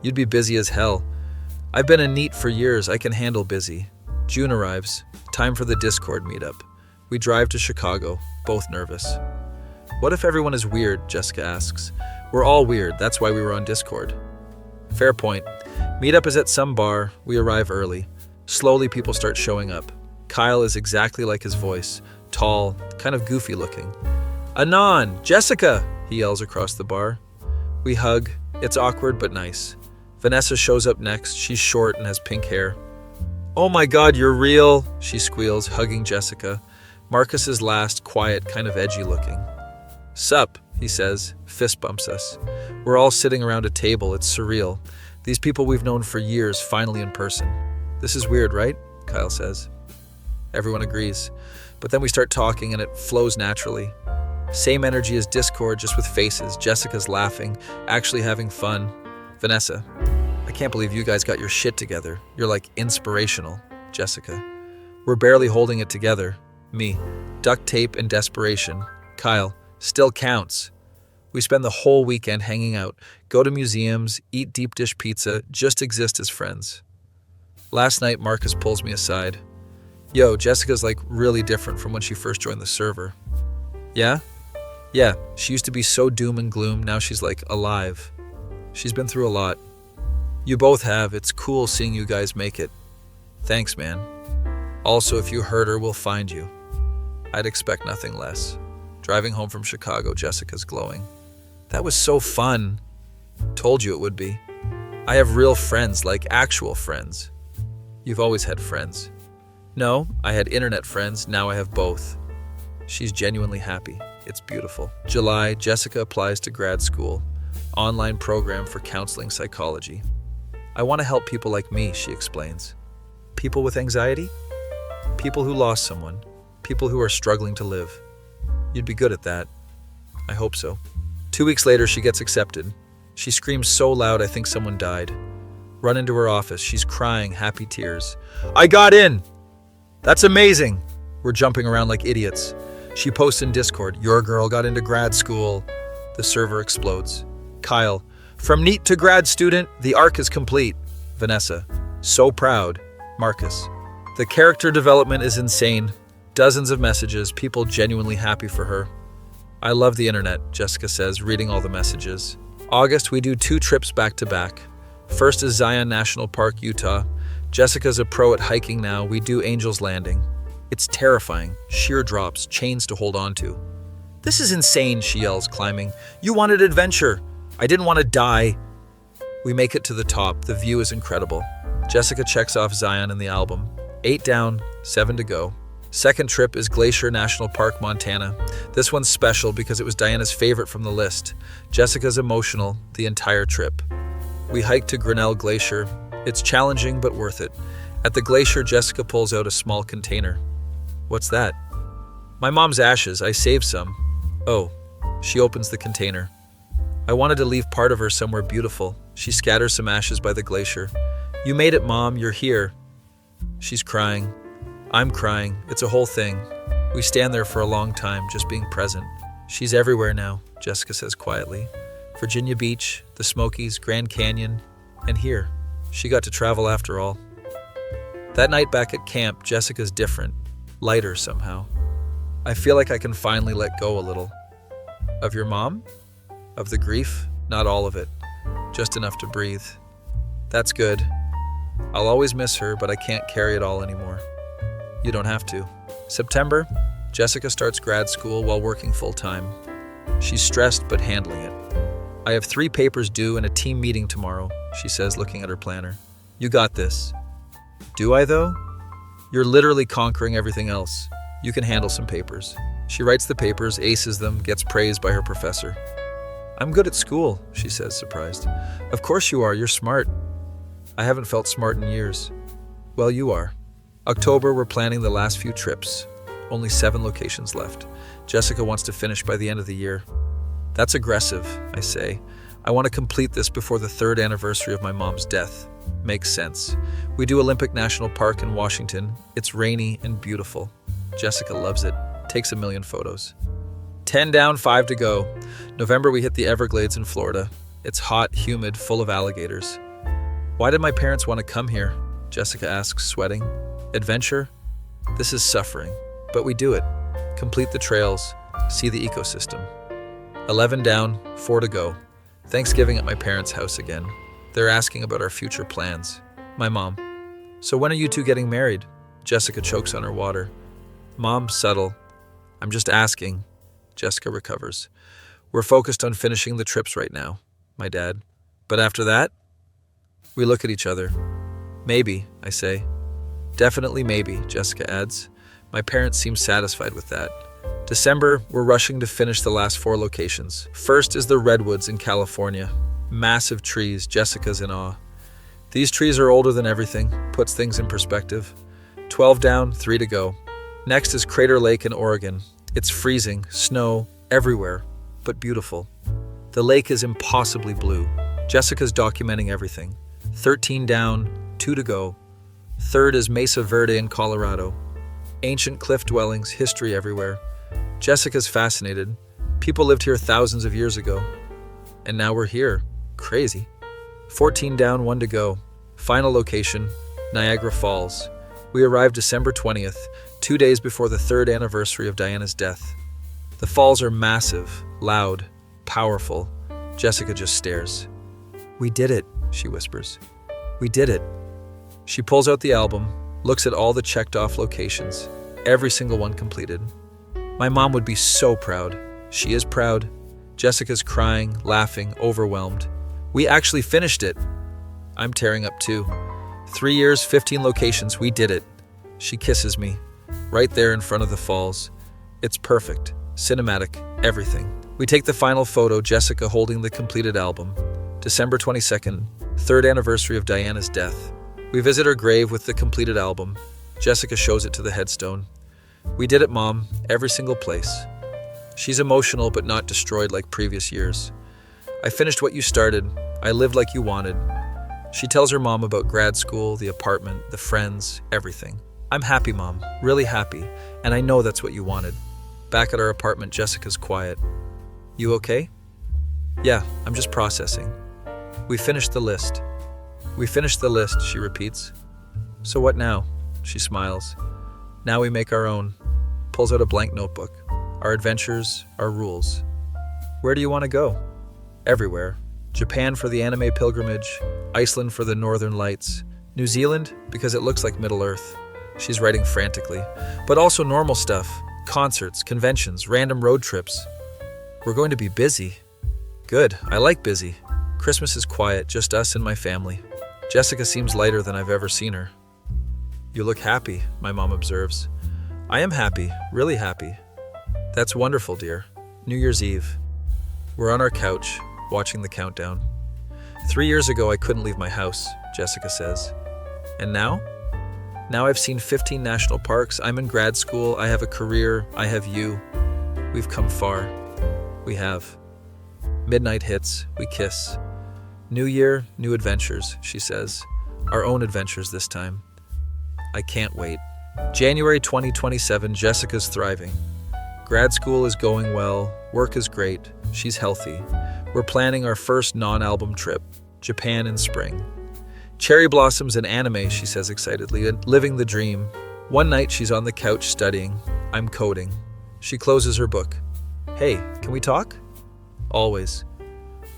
You'd be busy as hell. I've been a NEET for years, I can handle busy. June arrives, time for the Discord meetup. We drive to Chicago, both nervous. What if everyone is weird, Jessica asks. We're all weird, that's why we were on Discord. Fair point. Meetup is at some bar, we arrive early. Slowly people start showing up. Kyle is exactly like his voice, tall, kind of goofy looking. Anon, Jessica, he yells across the bar. We hug, it's awkward but nice. Vanessa shows up next, she's short and has pink hair. Oh my god, you're real, she squeals, hugging Jessica. Marcus is last, quiet, kind of edgy looking. Sup, he says, fist bumps us. We're all sitting around a table, it's surreal. These people we've known for years, finally in person. This is weird, right? Kyle says. Everyone agrees. But then we start talking and it flows naturally. Same energy as Discord, just with faces. Jessica's laughing, actually having fun. Vanessa, I can't believe you guys got your shit together. You're like inspirational. Jessica, we're barely holding it together. Me, duct tape and desperation. Kyle, still counts. We spend the whole weekend hanging out, go to museums, eat deep dish pizza, just exist as friends. Last night, Marcus pulls me aside. Yo, Jessica's like really different from when she first joined the server. Yeah? Yeah, she used to be so doom and gloom, now she's like alive. She's been through a lot. You both have, it's cool seeing you guys make it. Thanks, man. Also, if you hurt her, we'll find you. I'd expect nothing less. Driving home from Chicago, Jessica's glowing. That was so fun. Told you it would be. I have real friends, like actual friends. You've always had friends. No, I had internet friends, now I have both. She's genuinely happy. It's beautiful. July, Jessica applies to grad school. Online program for counseling psychology. I want to help people like me, she explains. People with anxiety? People who lost someone. People who are struggling to live. You'd be good at that. I hope so. 2 weeks later, she gets accepted. She screams so loud I think someone died. Run into her office. She's crying, happy tears. I got in! That's amazing! We're jumping around like idiots. She posts in Discord, your girl got into grad school. The server explodes. Kyle, from NEET to grad student, the arc is complete. Vanessa, so proud. Marcus, the character development is insane. Dozens of messages, people genuinely happy for her. I love the internet, Jessica says, reading all the messages. August, we do 2 trips back to back. First is Zion National Park, Utah. Jessica's a pro at hiking now. We do Angel's Landing. It's terrifying. Sheer drops, chains to hold on to. This is insane, she yells, climbing. You wanted adventure. I didn't want to die. We make it to the top. The view is incredible. Jessica checks off Zion in the album. 8 down, 7 to go. Second trip is Glacier National Park, Montana. This one's special because it was Diana's favorite from the list. Jessica's emotional the entire trip. We hike to Grinnell Glacier. It's challenging but worth it. At the glacier, Jessica pulls out a small container. What's that? My mom's ashes. I saved some. Oh, she opens the container. I wanted to leave part of her somewhere beautiful. She scatters some ashes by the glacier. You made it, Mom. You're here. She's crying. I'm crying. It's a whole thing. We stand there for a long time, just being present. She's everywhere now, Jessica says quietly. Virginia Beach, the Smokies, Grand Canyon, and here. She got to travel after all. That night back at camp, Jessica's different, lighter somehow. I feel like I can finally let go a little. Of your mom? Of the grief? Not all of it. Just enough to breathe. That's good. I'll always miss her, but I can't carry it all anymore. You don't have to. September, Jessica starts grad school while working full-time. She's stressed but handling it. I have 3 papers due and a team meeting tomorrow, she says, looking at her planner. You got this. Do I, though? You're literally conquering everything else. You can handle some papers. She writes the papers, aces them, gets praised by her professor. I'm good at school, she says, surprised. Of course you are, you're smart. I haven't felt smart in years. Well, you are. October, we're planning the last few trips. Only 7 locations left. Jessica wants to finish by the end of the year. That's aggressive, I say. I want to complete this before the 3rd anniversary of my mom's death. Makes sense. We do Olympic National Park in Washington. It's rainy and beautiful. Jessica loves it. Takes a million photos. 10 down, 5 to go. November, we hit the Everglades in Florida. It's hot, humid, full of alligators. Why did my parents want to come here? Jessica asks, sweating. Adventure? This is suffering, but we do it. Complete the trails, see the ecosystem. 11 down, 4 to go. Thanksgiving at my parents' house again. They're asking about our future plans. My mom. So when are you two getting married? Jessica chokes on her water. Mom, subtle. I'm just asking. Jessica recovers. We're focused on finishing the trips right now, my dad. But after that? We look at each other. Maybe, I say. Definitely maybe, Jessica adds. My parents seem satisfied with that. December, we're rushing to finish the last 4 locations. First is the Redwoods in California. Massive trees, Jessica's in awe. These trees are older than everything, puts things in perspective. 12 down, 3 to go. Next is Crater Lake in Oregon. It's freezing, snow, everywhere, but beautiful. The lake is impossibly blue. Jessica's documenting everything. 13 down, 2 to go. Third is Mesa Verde in Colorado. Ancient cliff dwellings, history everywhere. Jessica's fascinated. People lived here thousands of years ago. And now we're here. Crazy. 14 down, 1 to go. Final location, Niagara Falls. We arrived December 20th, 2 days before the 3rd anniversary of Diana's death. The falls are massive, loud, powerful. Jessica just stares. We did it, she whispers. We did it. She pulls out the album, looks at all the checked off locations, every single one completed. My mom would be so proud. She is proud. Jessica's crying, laughing, overwhelmed. We actually finished it. I'm tearing up too. 3 years, 15 locations, we did it. She kisses me, right there in front of the falls. It's perfect, cinematic, everything. We take the final photo, Jessica holding the completed album. December 22nd, 3rd anniversary of Diana's death. We visit her grave with the completed album. Jessica shows it to the headstone. We did it, Mom, every single place. She's emotional but not destroyed like previous years. I finished what you started. I lived like you wanted. She tells her mom about grad school, the apartment, the friends, everything. I'm happy, Mom, really happy, and I know that's what you wanted. Back at our apartment, Jessica's quiet. You okay? Yeah, I'm just processing. We finished the list. We finished the list, she repeats. So what now? She smiles. Now we make our own. Pulls out a blank notebook. Our adventures, our rules. Where do you want to go? Everywhere. Japan for the anime pilgrimage, Iceland for the northern lights, New Zealand because it looks like Middle Earth. She's writing frantically. But also normal stuff. Concerts, conventions, random road trips. We're going to be busy. Good, I like busy. Christmas is quiet, just us and my family. Jessica seems lighter than I've ever seen her. You look happy, my mom observes. I am happy, really happy. That's wonderful, dear. New Year's Eve. We're on our couch, watching the countdown. 3 years ago, I couldn't leave my house, Jessica says. And now? Now I've seen 15 national parks, I'm in grad school, I have a career, I have you. We've come far. We have. Midnight hits, we kiss. New year, new adventures, she says. Our own adventures this time. I can't wait. January 2027, Jessica's thriving. Grad school is going well, work is great, she's healthy. We're planning our first non-album trip, Japan in spring. Cherry blossoms and anime, she says excitedly, and living the dream. One night she's on the couch studying. I'm coding. She closes her book. Hey, can we talk? Always.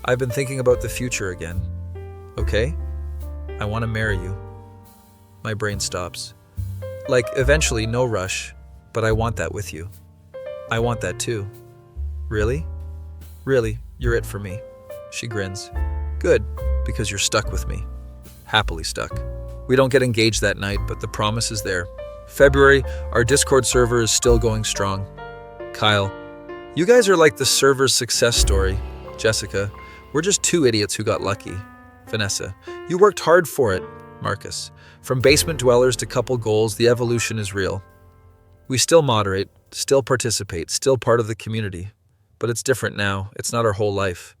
I've been thinking about the future again. Okay? I want to marry you. My brain stops. Like, eventually, no rush, but I want that with you. I want that too. Really? Really, you're it for me. She grins. Good, because you're stuck with me. Happily stuck. We don't get engaged that night, but the promise is there. February, our Discord server is still going strong. Kyle, you guys are like the server's success story. Jessica, we're just two idiots who got lucky. Vanessa, you worked hard for it. Marcus, from basement dwellers to couple goals, the evolution is real. We still moderate, still participate, still part of the community. But it's different now. It's not our whole life.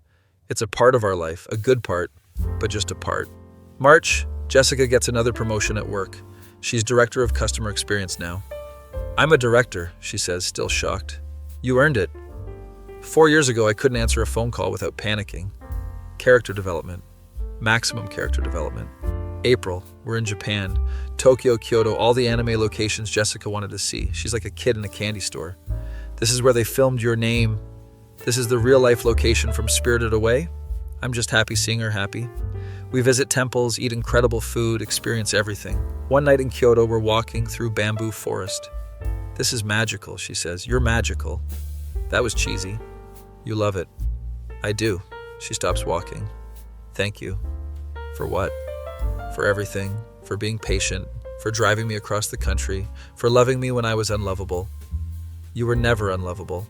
It's a part of our life, a good part, but just a part. March, Jessica gets another promotion at work. She's director of customer experience now. I'm a director, she says, still shocked. You earned it. 4 years ago, I couldn't answer a phone call without panicking. Character development. Maximum character development. April, we're in Japan. Tokyo, Kyoto, all the anime locations Jessica wanted to see. She's like a kid in a candy store. This is where they filmed Your Name. This is the real-life location from Spirited Away. I'm just happy seeing her happy. We visit temples, eat incredible food, experience everything. One night in Kyoto, we're walking through bamboo forest. This is magical, she says. You're magical. That was cheesy. You love it. I do. She stops walking. Thank you. For what? For everything. For being patient. For driving me across the country. For loving me when I was unlovable. You were never unlovable.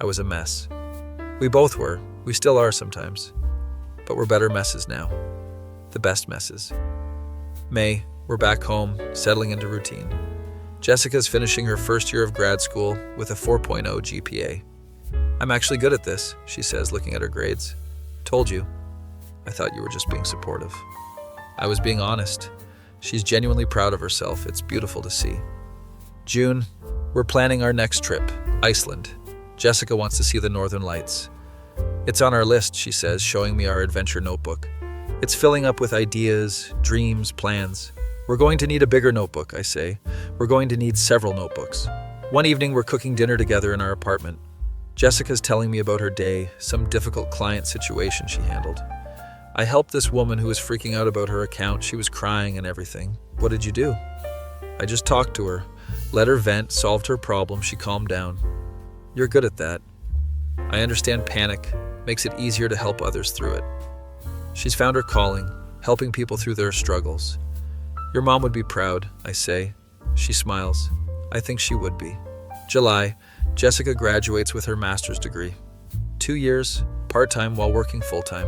I was a mess. We both were. We still are sometimes. But we're better messes now. The best messes. May, we're back home, settling into routine. Jessica's finishing her first year of grad school with a 4.0 GPA. I'm actually good at this, she says, looking at her grades. Told you. I thought you were just being supportive. I was being honest. She's genuinely proud of herself. It's beautiful to see. June, we're planning our next trip, Iceland. Jessica wants to see the Northern Lights. It's on our list, she says, showing me our adventure notebook. It's filling up with ideas, dreams, plans. We're going to need a bigger notebook, I say. We're going to need several notebooks. One evening, we're cooking dinner together in our apartment. Jessica's telling me about her day, some difficult client situation she handled. I helped this woman who was freaking out about her account. She was crying and everything. What did you do? I just talked to her, let her vent, solved her problem. She calmed down. You're good at that. I understand panic, makes it easier to help others through it. She's found her calling, helping people through their struggles. Your mom would be proud, I say. She smiles. I think she would be. July, Jessica graduates with her master's degree. 2 years, part-time while working full-time.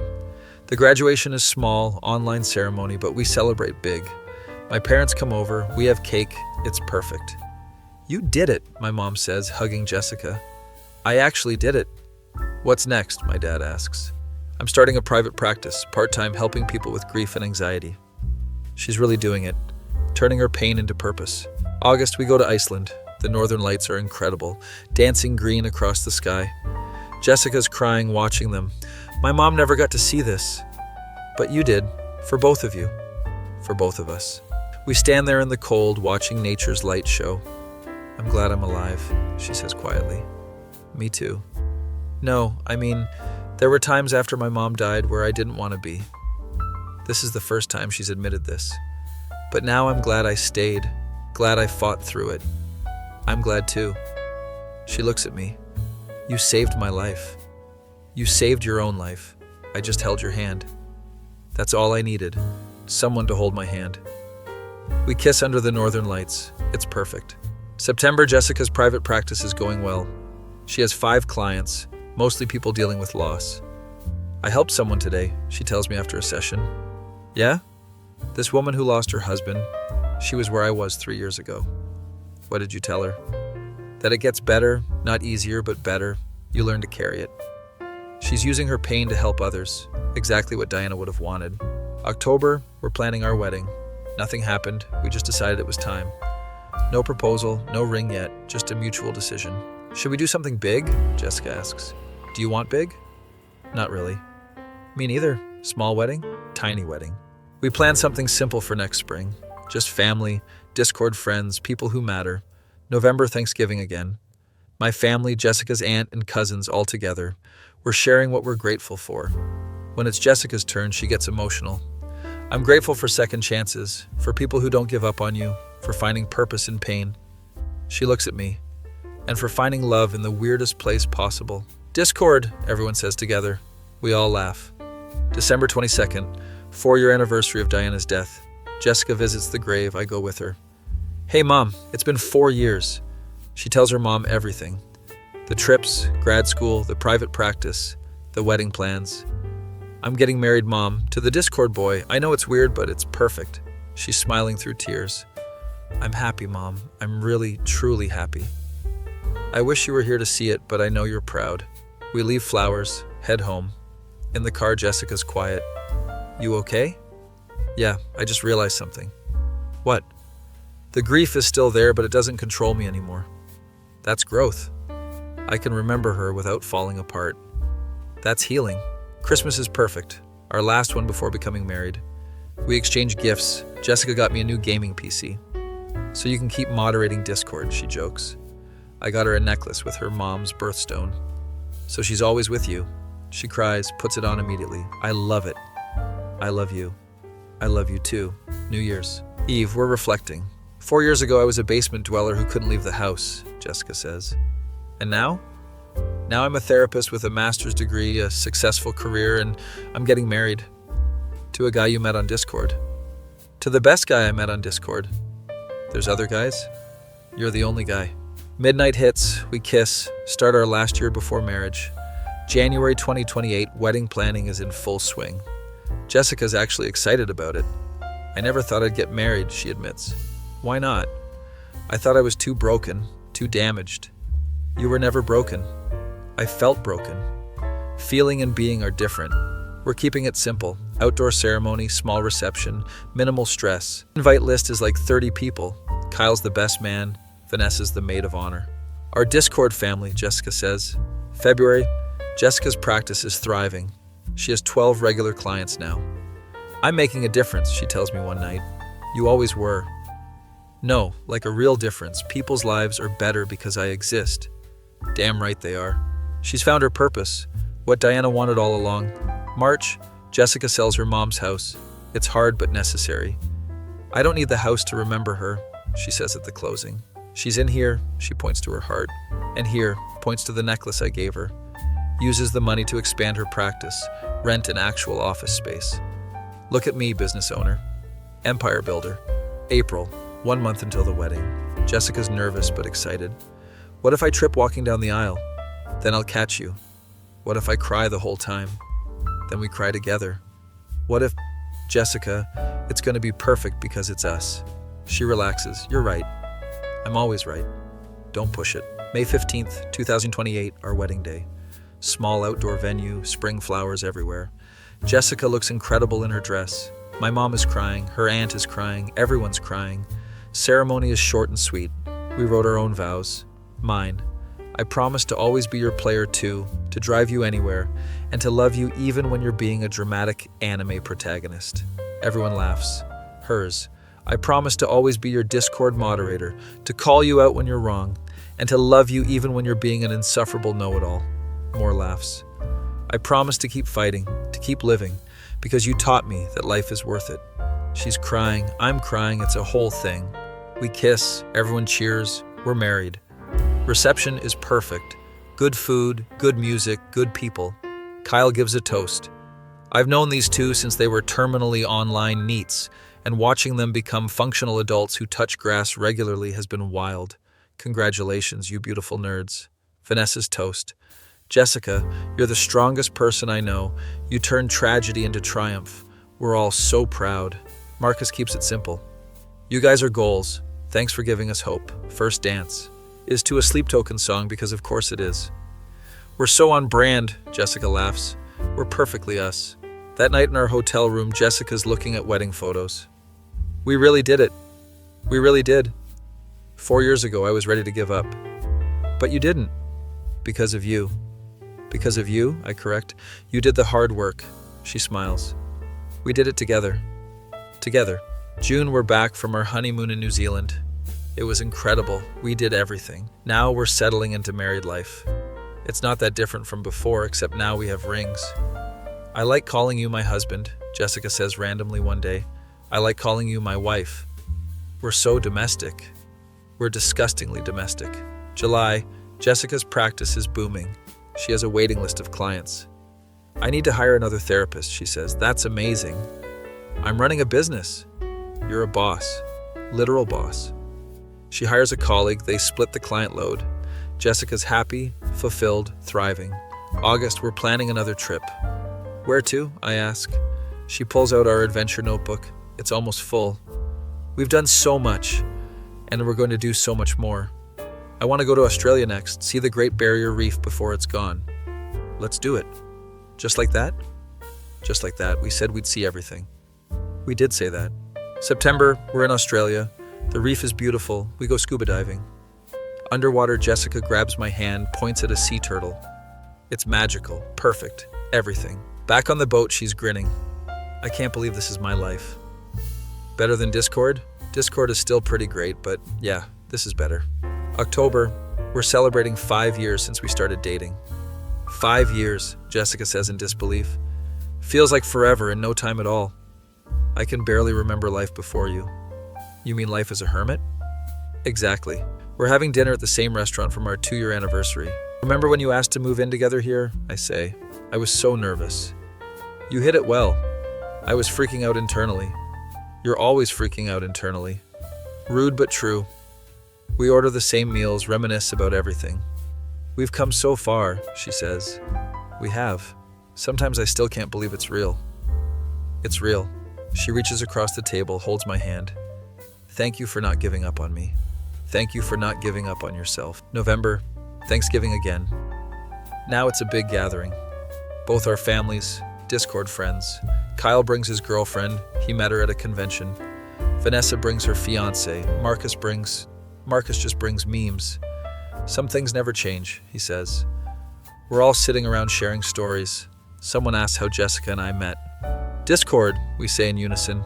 The graduation is small, online ceremony, but we celebrate big. My parents come over, we have cake, it's perfect. You did it, my mom says, hugging Jessica. I actually did it. What's next, my dad asks. I'm starting a private practice, part-time, helping people with grief and anxiety. She's really doing it, turning her pain into purpose. August, we go to Iceland. The Northern Lights are incredible, dancing green across the sky. Jessica's crying watching them. My mom never got to see this. But you did, for both of you. For both of us. We stand there in the cold, watching nature's light show. I'm glad I'm alive, she says quietly. Me too. No, I mean, there were times after my mom died where I didn't want to be. This is the first time she's admitted this. But now I'm glad I stayed, glad I fought through it. I'm glad too. She looks at me. You saved my life. You saved your own life. I just held your hand. That's all I needed. Someone to hold my hand. We kiss under the Northern Lights. It's perfect. September, Jessica's private practice is going well. She has 5 clients, mostly people dealing with loss. I helped someone today, she tells me after a session. Yeah? This woman who lost her husband, she was where I was 3 years ago. What did you tell her? That it gets better, not easier, but better. You learn to carry it. She's using her pain to help others, exactly what Diana would have wanted. October, we're planning our wedding. Nothing happened, we just decided it was time. No proposal, no ring yet, just a mutual decision. Should we do something big? Jessica asks. Do you want big? Not really. Me neither. Small wedding, tiny wedding. We plan something simple for next spring. Just family, Discord friends, people who matter. November, Thanksgiving again. My family, Jessica's aunt and cousins all together. We're sharing what we're grateful for. When it's Jessica's turn, she gets emotional. I'm grateful for second chances, for people who don't give up on you, for finding purpose in pain. She looks at me. And for finding love in the weirdest place possible. Discord, everyone says together. We all laugh. December 22nd, 4-year anniversary of Diana's death. Jessica visits the grave, I go with her. Hey Mom, it's been 4 years. She tells her mom everything. The trips, grad school, the private practice, the wedding plans. I'm getting married, Mom, to the Discord boy. I know it's weird, but it's perfect. She's smiling through tears. I'm happy, Mom. I'm really, truly happy. I wish you were here to see it, but I know you're proud. We leave flowers, head home. In the car, Jessica's quiet. You okay? Yeah, I just realized something. What? The grief is still there, but it doesn't control me anymore. That's growth. I can remember her without falling apart. That's healing. Christmas is perfect. Our last one before becoming married. We exchanged gifts. Jessica got me a new gaming PC. So you can keep moderating Discord, she jokes. I got her a necklace with her mom's birthstone. So she's always with you. She cries, puts it on immediately. I love it. I love you. I love you too. New Year's Eve, we're reflecting. 4 years ago, I was a basement dweller who couldn't leave the house, Jessica says. And now? Now I'm a therapist with a master's degree, a successful career, and I'm getting married. To a guy you met on Discord. To the best guy I met on Discord. There's other guys? You're the only guy. Midnight hits, we kiss, start our last year before marriage. January 2028, wedding planning is in full swing. Jessica's actually excited about it. I never thought I'd get married, she admits. Why not? I thought I was too broken, too damaged. You were never broken. I felt broken. Feeling and being are different. We're keeping it simple. Outdoor ceremony, small reception, minimal stress. Invite list is like 30 people. Kyle's the best man. Vanessa's the maid of honor. Our Discord family, Jessica says. February, Jessica's practice is thriving. She has 12 regular clients now. I'm making a difference, she tells me one night. You always were. No, like a real difference. People's lives are better because I exist. Damn right they are. She's found her purpose, what Diana wanted all along. March, Jessica sells her mom's house. It's hard but necessary. I don't need the house to remember her, she says at the closing. She's in here, she points to her heart. And here, points to the necklace I gave her. Uses the money to expand her practice, rent an actual office space. Look at me, business owner. Empire builder. April, 1 month until the wedding. Jessica's nervous but excited. What if I trip walking down the aisle? Then I'll catch you. What if I cry the whole time? Then we cry together. What if, Jessica, it's going to be perfect because it's us. She relaxes. You're right. I'm always right. Don't push it. May 15th, 2028, our wedding day. Small outdoor venue, spring flowers everywhere. Jessica looks incredible in her dress. My mom is crying, her aunt is crying, everyone's crying. Ceremony is short and sweet. We wrote our own vows. Mine. I promise to always be your player too, to drive you anywhere, and to love you even when you're being a dramatic anime protagonist. Everyone laughs. Hers. I promise to always be your Discord moderator, to call you out when you're wrong, and to love you even when you're being an insufferable know-it-all. More laughs. I promise to keep fighting, to keep living, because you taught me that life is worth it. She's crying, I'm crying, it's a whole thing. We kiss, everyone cheers, we're married. Reception is perfect. Good food, good music, good people. Kyle gives a toast. I've known these two since they were terminally online neats, and watching them become functional adults who touch grass regularly has been wild. Congratulations, you beautiful nerds. Vanessa's toast. Jessica, you're the strongest person I know. You turned tragedy into triumph. We're all so proud. Marcus keeps it simple. You guys are goals. Thanks for giving us hope. First dance is to a Sleep Token song because of course it is. We're so on brand, Jessica laughs. We're perfectly us. That night in our hotel room, Jessica's looking at wedding photos. We really did it. We really did. 4 years ago, I was ready to give up. But you didn't. Because of you. Because of you, I correct. You did the hard work. She smiles. We did it together. Together. June, we're back from our honeymoon in New Zealand. It was incredible. We did everything. Now we're settling into married life. It's not that different from before, except now we have rings. I like calling you my husband, Jessica says randomly one day. I like calling you my wife. We're so domestic. We're disgustingly domestic. July, Jessica's practice is booming. She has a waiting list of clients. I need to hire another therapist, she says. That's amazing. I'm running a business. You're a boss. Literal boss. She hires a colleague. They split the client load. Jessica's happy, fulfilled, thriving. August, we're planning another trip. Where to? I ask. She pulls out our adventure notebook. It's almost full. We've done so much, and we're going to do so much more. I want to go to Australia next, see the Great Barrier Reef before it's gone. Let's do it. Just like that? Just like that. We said we'd see everything. We did say that. September, we're in Australia. The reef is beautiful. We go scuba diving. Underwater, Jessica grabs my hand, points at a sea turtle. It's magical, perfect, everything. Back on the boat, she's grinning. I can't believe this is my life. Better than Discord? Discord is still pretty great, but yeah, this is better. October, we're celebrating 5 years since we started dating. 5 years, Jessica says in disbelief. Feels like forever and no time at all. I can barely remember life before you. You mean life as a hermit? Exactly. We're having dinner at the same restaurant from our 2-year anniversary. Remember when you asked to move in together here? I say. I was so nervous. You hit it well. I was freaking out internally. You're always freaking out internally. Rude but true. We order the same meals, reminisce about everything. We've come so far, she says. We have. Sometimes I still can't believe it's real. It's real. She reaches across the table, holds my hand. Thank you for not giving up on me. Thank you for not giving up on yourself. November, Thanksgiving again. Now it's a big gathering. Both our families, Discord friends. Kyle brings his girlfriend. He met her at a convention. Vanessa brings her fiancé. Marcus just brings memes. Some things never change, he says. We're all sitting around sharing stories. Someone asks how Jessica and I met. Discord, we say in unison.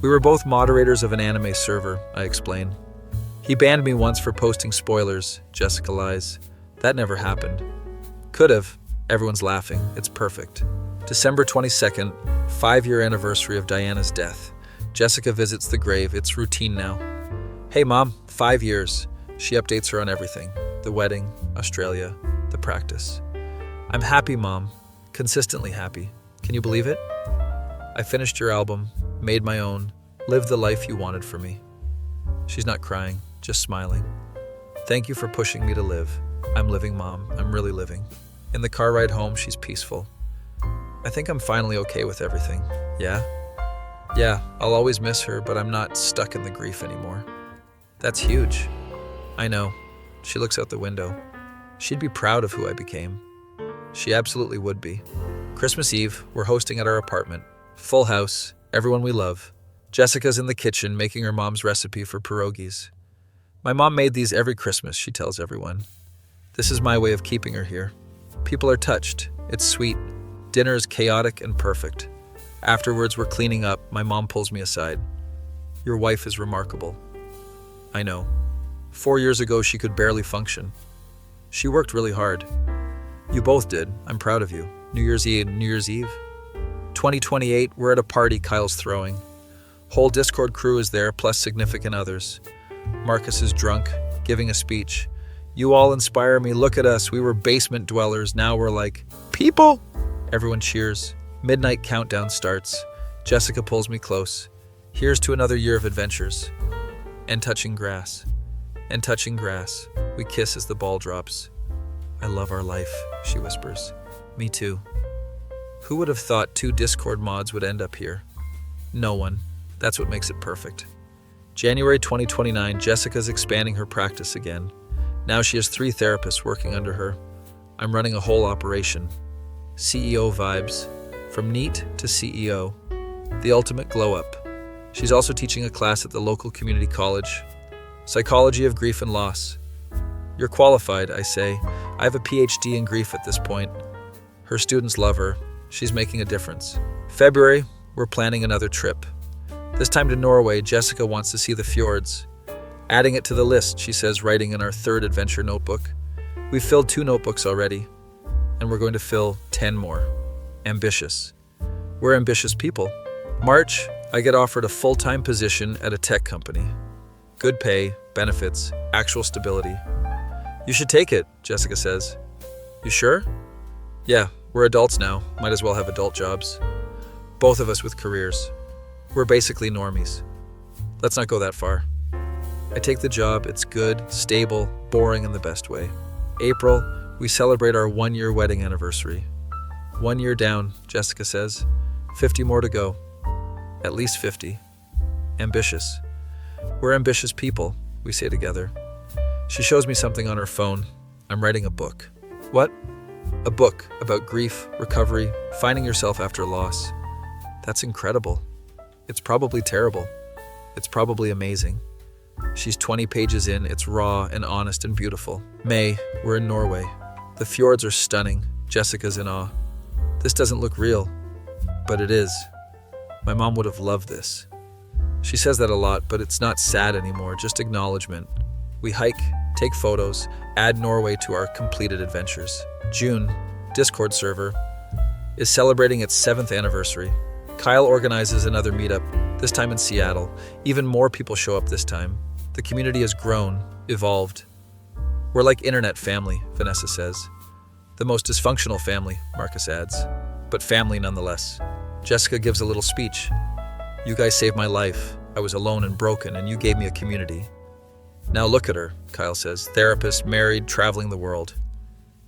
We were both moderators of an anime server, I explain. He banned me once for posting spoilers, Jessica lies. That never happened. Could have. Everyone's laughing. It's perfect. December 22nd, 5-year anniversary of Diana's death. Jessica visits the grave. It's routine now. Hey Mom, 5 years. She updates her on everything. The wedding, Australia, the practice. I'm happy, Mom. Consistently happy. Can you believe it? I finished your album, made my own, lived the life you wanted for me. She's not crying, just smiling. Thank you for pushing me to live. I'm living, Mom. I'm really living. In the car ride home, she's peaceful. I think I'm finally okay with everything. Yeah? Yeah, I'll always miss her, but I'm not stuck in the grief anymore. That's huge. I know. She looks out the window. She'd be proud of who I became. She absolutely would be. Christmas Eve, we're hosting at our apartment. Full house, everyone we love. Jessica's in the kitchen making her mom's recipe for pierogies. My mom made these every Christmas, she tells everyone. This is my way of keeping her here. People are touched. It's sweet. Dinner is chaotic and perfect. Afterwards, we're cleaning up. My mom pulls me aside. Your wife is remarkable. I know. 4 years ago, she could barely function. She worked really hard. You both did. I'm proud of you. New Year's Eve. 2028, we're at a party Kyle's throwing. Whole Discord crew is there, plus significant others. Marcus is drunk, giving a speech. You all inspire me. Look at us. We were basement dwellers. Now we're like, people! Everyone cheers. Midnight countdown starts. Jessica pulls me close. Here's to another year of adventures. And touching grass. And touching grass. We kiss as the ball drops. I love our life, she whispers. Me too. Who would have thought 2 Discord mods would end up here? No one. That's what makes it perfect. January 2029, Jessica's expanding her practice again. Now she has 3 therapists working under her. I'm running a whole operation. CEO vibes. From NEAT to CEO. The ultimate glow up. She's also teaching a class at the local community college. Psychology of grief and loss. You're qualified, I say. I have a PhD in grief at this point. Her students love her. She's making a difference. February, we're planning another trip. This time to Norway. Jessica wants to see the fjords. Adding it to the list, she says, writing in our 3rd adventure notebook. We've filled 2 notebooks already, and we're going to fill 10 more. Ambitious. We're ambitious people. March, I get offered a full-time position at a tech company. Good pay, benefits, actual stability. You should take it, Jessica says. You sure? Yeah, we're adults now. Might as well have adult jobs. Both of us with careers. We're basically normies. Let's not go that far. I take the job. It's good, stable, boring in the best way. April, we celebrate our 1-year wedding anniversary. 1 year down, Jessica says. 50 more to go. At least 50. Ambitious. We're ambitious people, we say together. She shows me something on her phone. I'm writing a book. What? A book about grief, recovery, finding yourself after loss. That's incredible. It's probably terrible. It's probably amazing. She's 20 pages in, it's raw and honest and beautiful. May, we're in Norway. The fjords are stunning. Jessica's in awe. This doesn't look real, but it is. My mom would have loved this. She says that a lot, but it's not sad anymore, just acknowledgement. We hike, take photos, add Norway to our completed adventures. June, Discord server, is celebrating its 7th anniversary. Kyle organizes another meetup, this time in Seattle. Even more people show up this time. The community has grown, evolved. We're like internet family, Vanessa says. The most dysfunctional family, Marcus adds. But family nonetheless. Jessica gives a little speech. You guys saved my life. I was alone and broken, and you gave me a community. Now look at her, Kyle says. Therapist, married, traveling the world.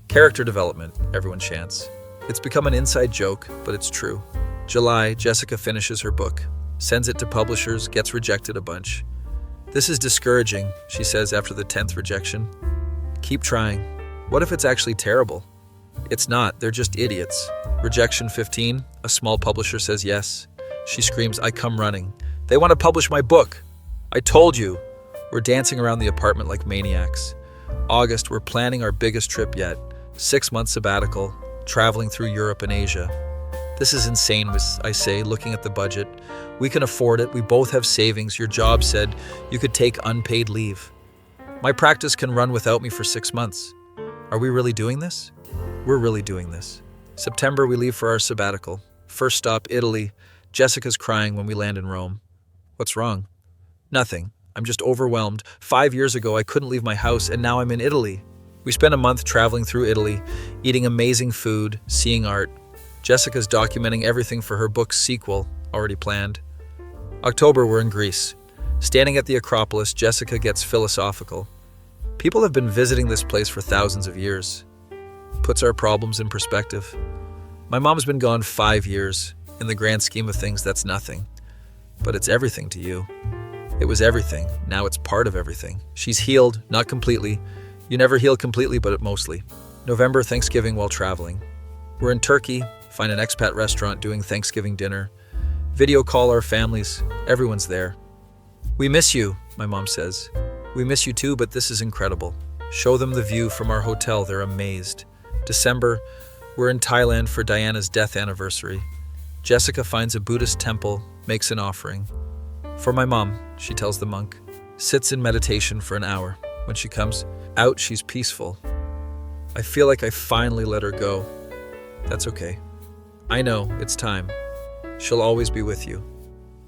Character development, everyone chants. It's become an inside joke, but it's true. July, Jessica finishes her book, sends it to publishers, gets rejected a bunch. This is discouraging, she says after the 10th rejection. Keep trying. What if it's actually terrible? It's not, they're just idiots. Rejection 15, a small publisher says yes. She screams, I come running. They want to publish my book. I told you. We're dancing around the apartment like maniacs. August, we're planning our biggest trip yet. 6-month sabbatical, traveling through Europe and Asia. This is insane, I say, looking at the budget. We can afford it. We both have savings. Your job said you could take unpaid leave. My practice can run without me for 6 months. Are we really doing this? We're really doing this. September, we leave for our sabbatical. First stop, Italy. Jessica's crying when we land in Rome. What's wrong? Nothing. I'm just overwhelmed. 5 years ago, I couldn't leave my house, and now I'm in Italy. We spent a month traveling through Italy, eating amazing food, seeing art. Jessica's documenting everything for her book's sequel, already planned. October, we're in Greece. Standing at the Acropolis, Jessica gets philosophical. People have been visiting this place for thousands of years. Puts our problems in perspective. My mom's been gone 5 years. In the grand scheme of things, that's nothing. But it's everything to you. It was everything. Now it's part of everything. She's healed, not completely. You never heal completely, but mostly. November, Thanksgiving while traveling. We're in Turkey, find an expat restaurant doing Thanksgiving dinner. Video call our families. Everyone's there. We miss you, my mom says. We miss you too, but this is incredible. Show them the view from our hotel. They're amazed. December, we're in Thailand for Diana's death anniversary. Jessica finds a Buddhist temple, makes an offering. For my mom, she tells the monk. Sits in meditation for an hour. When she comes out, she's peaceful. I feel like I finally let her go. That's okay. I know, it's time. She'll always be with you.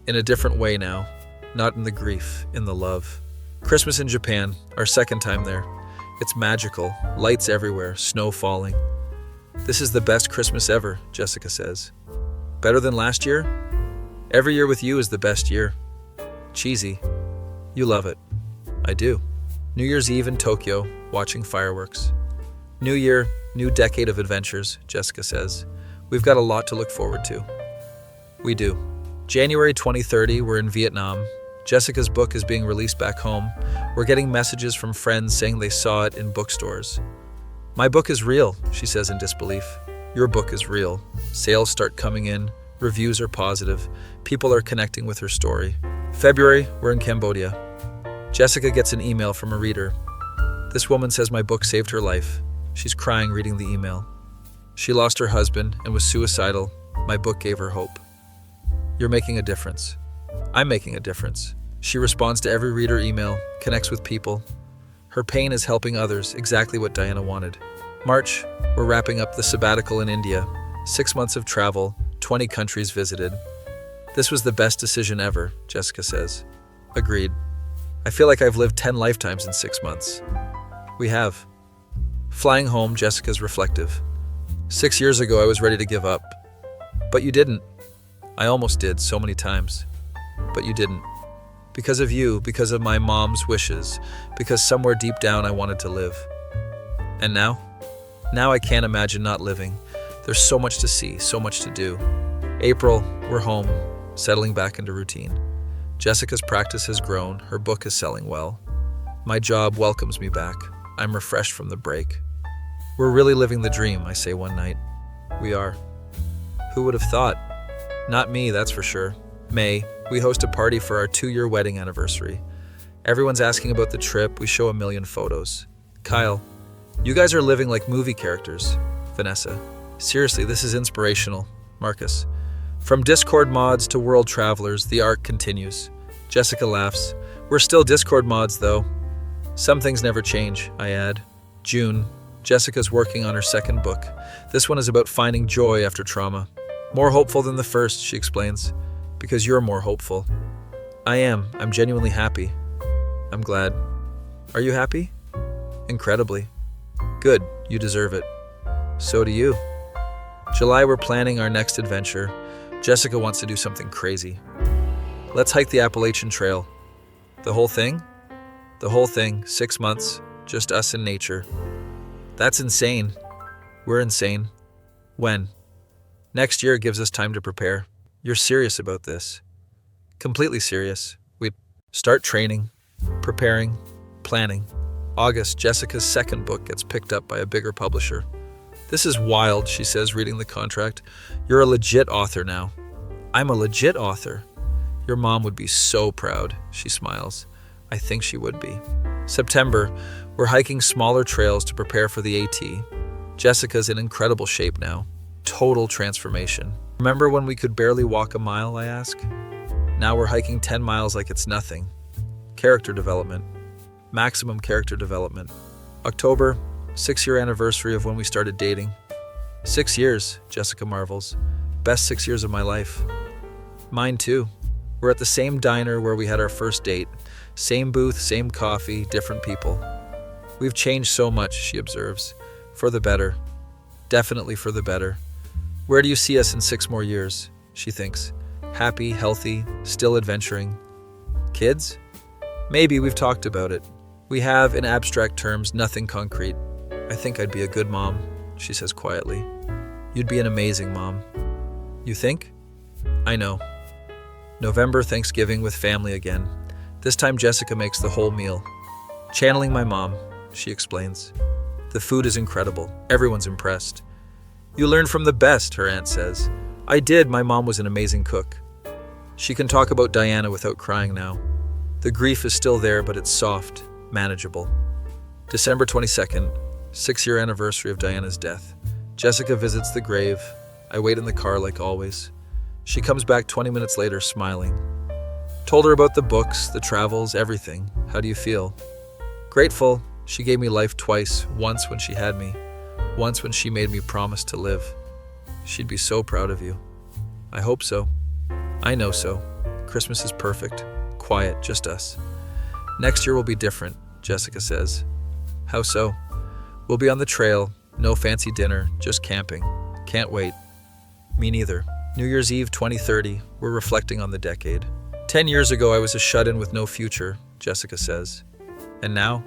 In a different way now. Not in the grief, in the love. Christmas in Japan, our second time there. It's magical, lights everywhere, snow falling. This is the best Christmas ever, Jessica says. Better than last year? Every year with you is the best year. Cheesy. You love it. I do. New Year's Eve in Tokyo, watching fireworks. New year, new decade of adventures, Jessica says. We've got a lot to look forward to. We do. January 2030, we're in Vietnam. Jessica's book is being released back home. We're getting messages from friends saying they saw it in bookstores. My book is real, she says in disbelief. Your book is real. Sales start coming in. Reviews are positive. People are connecting with her story. February, we're in Cambodia. Jessica gets an email from a reader. This woman says my book saved her life. She's crying reading the email. She lost her husband and was suicidal. My book gave her hope. You're making a difference. I'm making a difference. She responds to every reader email, connects with people. Her pain is helping others, exactly what Diana wanted. March, we're wrapping up the sabbatical in India. 6 months of travel, 20 countries visited. This was the best decision ever, Jessica says. Agreed. I feel like I've lived 10 lifetimes in 6 months. We have. Flying home, Jessica's reflective. 6 years ago, I was ready to give up. But you didn't. I almost did so many times. But you didn't. Because of you, because of my mom's wishes, because somewhere deep down I wanted to live. And now? Now I can't imagine not living. There's so much to see, so much to do. April, we're home, settling back into routine. Jessica's practice has grown, her book is selling well. My job welcomes me back. I'm refreshed from the break. We're really living the dream, I say one night. We are. Who would have thought? Not me, that's for sure. May, we host a party for our 2-year wedding anniversary. Everyone's asking about the trip, we show a million photos. Kyle, you guys are living like movie characters. Vanessa, seriously, this is inspirational. Marcus, from Discord mods to world travelers, the arc continues. Jessica laughs. We're still Discord mods, though. Some things never change, I add. June, Jessica's working on her second book. This one is about finding joy after trauma. More hopeful than the first, she explains. Because you're more hopeful. I am. I'm genuinely happy. I'm glad. Are you happy? Incredibly. Good. You deserve it. So do you. July, we're planning our next adventure. Jessica wants to do something crazy. Let's hike the Appalachian Trail. The whole thing? The whole thing, 6 months, just us and nature. That's insane. We're insane. When? Next year gives us time to prepare. You're serious about this? Completely serious. We start training, preparing, planning. August, Jessica's second book gets picked up by a bigger publisher. This is wild, she says, reading the contract. You're a legit author now. I'm a legit author. Your mom would be so proud, she smiles. I think she would be. September, we're hiking smaller trails to prepare for the AT. Jessica's in incredible shape now. Total transformation. Remember when we could barely walk a mile, I ask? Now we're hiking 10 miles like it's nothing. Character development. Maximum character development. October, 6-year anniversary of when we started dating. 6 years, Jessica marvels. Best 6 years of my life. Mine too. We're at the same diner where we had our first date. Same booth, same coffee, different people. We've changed so much, she observes. For the better. Definitely for the better. Where do you see us in 6 more years? She thinks. Happy, healthy, still adventuring. Kids? Maybe, we've talked about it. We have, in abstract terms, nothing concrete. I think I'd be a good mom, she says quietly. You'd be an amazing mom. You think? I know. November, Thanksgiving with family again. This time Jessica makes the whole meal. Channeling my mom, she explains. The food is incredible. Everyone's impressed. You learn from the best, her aunt says. I did. My mom was an amazing cook. She can talk about Diana without crying now. The grief is still there, but it's soft, manageable. December 22nd, 6-year anniversary of Diana's death. Jessica visits the grave. I wait in the car like always. She comes back 20 minutes later, smiling. Told her about the books, the travels, everything. How do you feel? Grateful. She gave me life twice, once when she had me, once when she made me promise to live. She'd be so proud of you. I hope so. I know so. Christmas is perfect. Quiet, just us. Next year will be different, Jessica says. How so? We'll be on the trail, no fancy dinner, just camping. Can't wait. Me neither. New Year's Eve 2030, we're reflecting on the decade. 10 years ago I was a shut-in with no future, Jessica says. And now?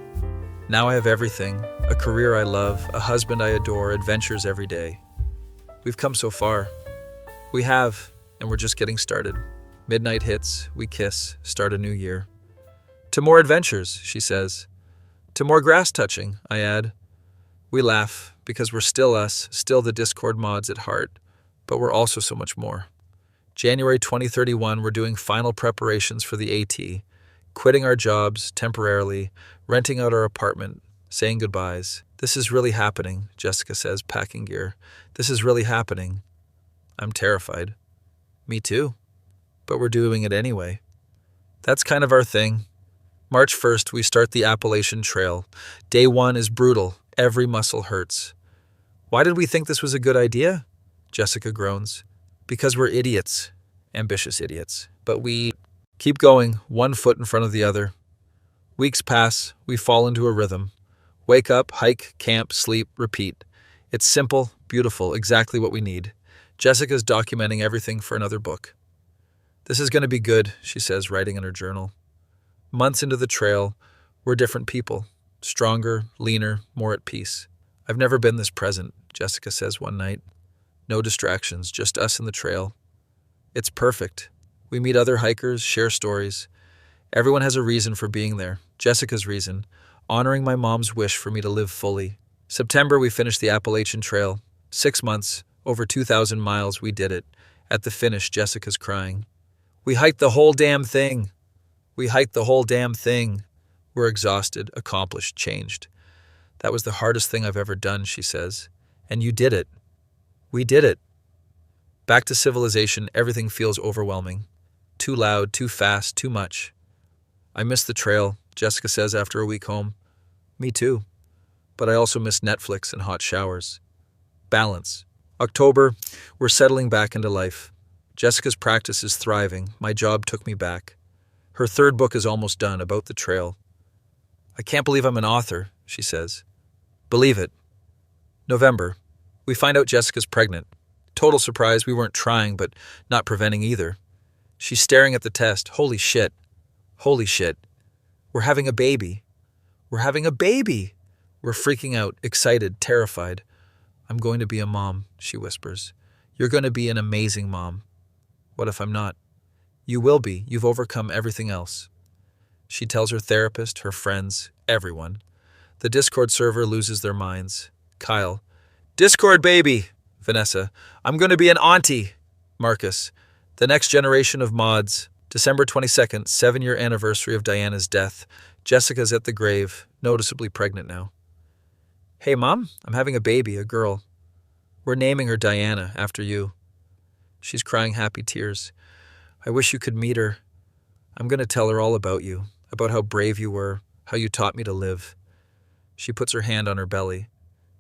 Now I have everything. A career I love, a husband I adore, adventures every day. We've come so far. We have, and we're just getting started. Midnight hits, we kiss, start a new year. To more adventures, she says. To more grass touching, I add. We laugh, because we're still us, still the Discord mods at heart, but we're also so much more. January 2031, we're doing final preparations for the AT, quitting our jobs temporarily, renting out our apartment, saying goodbyes. This is really happening, Jessica says, packing gear. This is really happening. I'm terrified. Me too. But we're doing it anyway. That's kind of our thing. March 1st, we start the Appalachian Trail. Day 1 is brutal. Every muscle hurts. Why did we think this was a good idea? Jessica groans. Because we're idiots. Ambitious idiots. But we keep going, one foot in front of the other. Weeks pass, we fall into a rhythm. Wake up, hike, camp, sleep, repeat. It's simple, beautiful, exactly what we need. Jessica's documenting everything for another book. This is going to be good, she says, writing in her journal. Months into the trail, we're different people. Stronger, leaner, more at peace. I've never been this present, Jessica says one night. No distractions, just us in the trail. It's perfect. We meet other hikers, share stories. Everyone has a reason for being there. Jessica's reason, honoring my mom's wish for me to live fully. September, we finished the Appalachian Trail. 6 months, over 2,000 miles, we did it. At the finish, Jessica's crying. We hiked the whole damn thing. We hiked the whole damn thing. We're exhausted, accomplished, changed. That was the hardest thing I've ever done, she says. And you did it. We did it. Back to civilization, everything feels overwhelming. Too loud, too fast, too much. I miss the trail, Jessica says after a week home. Me too. But I also miss Netflix and hot showers. Balance. October, we're settling back into life. Jessica's practice is thriving. My job took me back. Her third book is almost done, about the trail. I can't believe I'm an author, she says. Believe it. November. We find out Jessica's pregnant. Total surprise, we weren't trying, but not preventing either. She's staring at the test. Holy shit. Holy shit. We're having a baby. We're having a baby. We're freaking out, excited, terrified. I'm going to be a mom, she whispers. You're going to be an amazing mom. What if I'm not? You will be. You've overcome everything else. She tells her therapist, her friends, everyone. The Discord server loses their minds. Kyle. Discord baby! Vanessa. I'm going to be an auntie! Marcus. The next generation of mods. December 22nd, 7-year anniversary of Diana's death. Jessica's at the grave, noticeably pregnant now. Hey, Mom, I'm having a baby, a girl. We're naming her Diana, after you. She's crying happy tears. I wish you could meet her. I'm going to tell her all about you, about how brave you were, how you taught me to live. She puts her hand on her belly.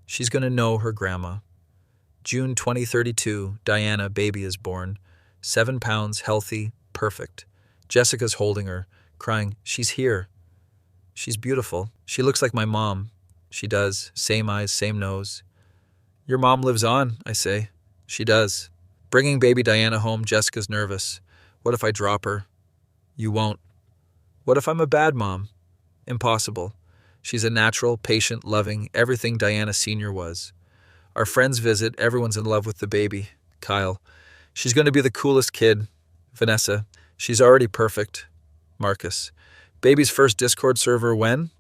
She's going to know her grandma. June 2032, Diana, baby is born. 7 pounds, healthy, perfect. Jessica's holding her, crying, she's here. She's beautiful. She looks like my mom. She does. Same eyes, same nose. Your mom lives on, I say. She does. Bringing baby Diana home, Jessica's nervous. What if I drop her? You won't. What if I'm a bad mom? Impossible. She's a natural, patient, loving, everything Diana Sr. was. Our friends visit, everyone's in love with the baby. Kyle. She's going to be the coolest kid. Vanessa. She's already perfect. Marcus. Baby's first Discord server when?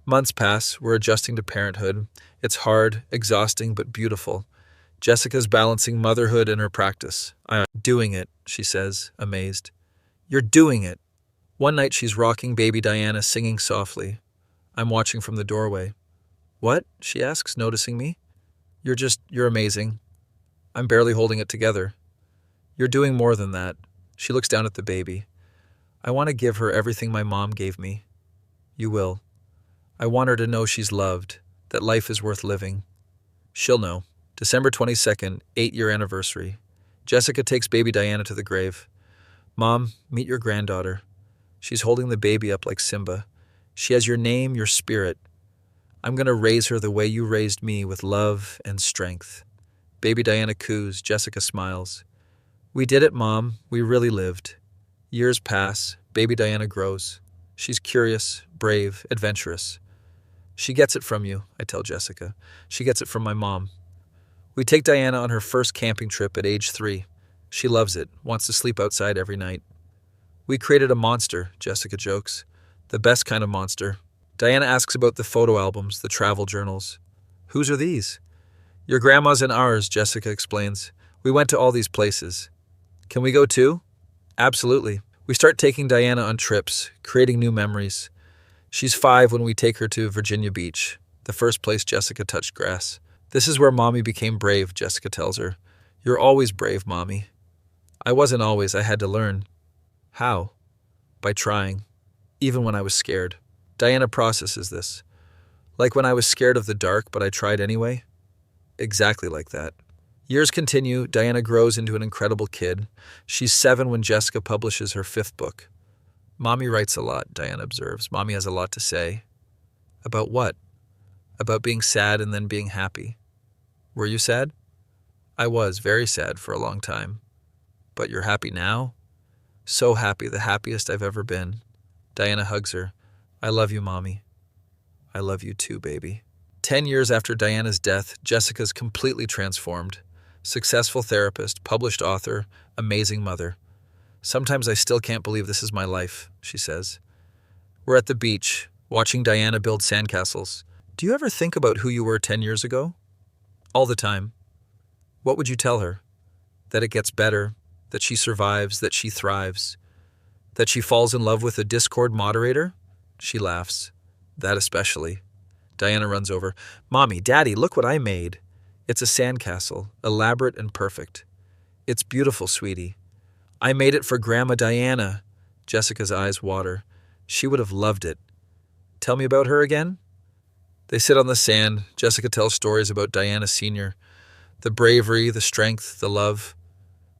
Months pass, we're adjusting to parenthood. It's hard, exhausting, but beautiful. Jessica's balancing motherhood and her practice. I'm doing it, she says, amazed. You're doing it. One night she's rocking baby Diana, singing softly. I'm watching from the doorway. What? She asks, noticing me. You're amazing. I'm barely holding it together. You're doing more than that. She looks down at the baby. I want to give her everything my mom gave me. You will. I want her to know she's loved, that life is worth living. She'll know. December 22nd, 8-year anniversary. Jessica takes baby Diana to the grave. Mom, meet your granddaughter. She's holding the baby up like Simba. She has your name, your spirit. I'm going to raise her the way you raised me, with love and strength. Baby Diana coos. Jessica smiles. We did it, Mom. We really lived. Years pass. Baby Diana grows. She's curious, brave, adventurous. She gets it from you, I tell Jessica. She gets it from my mom. We take Diana on her first camping trip at age 3. She loves it, wants to sleep outside every night. We created a monster, Jessica jokes. The best kind of monster. Diana asks about the photo albums, the travel journals. Whose are these? Your grandma's and ours, Jessica explains. We went to all these places. Can we go too? Absolutely. We start taking Diana on trips, creating new memories. She's 5 when we take her to Virginia Beach, the first place Jessica touched grass. This is where Mommy became brave, Jessica tells her. You're always brave, Mommy. I wasn't always, I had to learn. How? By trying, even when I was scared. Diana processes this. Like when I was scared of the dark, but I tried anyway? Exactly like that. Years continue, Diana grows into an incredible kid. She's 7 when Jessica publishes her 5th book. Mommy writes a lot, Diana observes. Mommy has a lot to say. About what? About being sad and then being happy. Were you sad? I was very sad for a long time. But you're happy now? So happy, the happiest I've ever been. Diana hugs her. I love you, Mommy. I love you too, baby. 10 years after Diana's death, Jessica's completely transformed. Successful therapist, published author, amazing mother. Sometimes I still can't believe this is my life, she says. We're at the beach, watching Diana build sandcastles. Do you ever think about who you were 10 years ago? All the time. What would you tell her? That it gets better, that she survives, that she thrives, that she falls in love with a Discord moderator? She laughs. That especially. Diana runs over. Mommy, Daddy, look what I made. It's a sandcastle, elaborate and perfect. It's beautiful, sweetie. I made it for Grandma Diana. Jessica's eyes water. She would have loved it. Tell me about her again? They sit on the sand. Jessica tells stories about Diana Sr., the bravery, the strength, the love.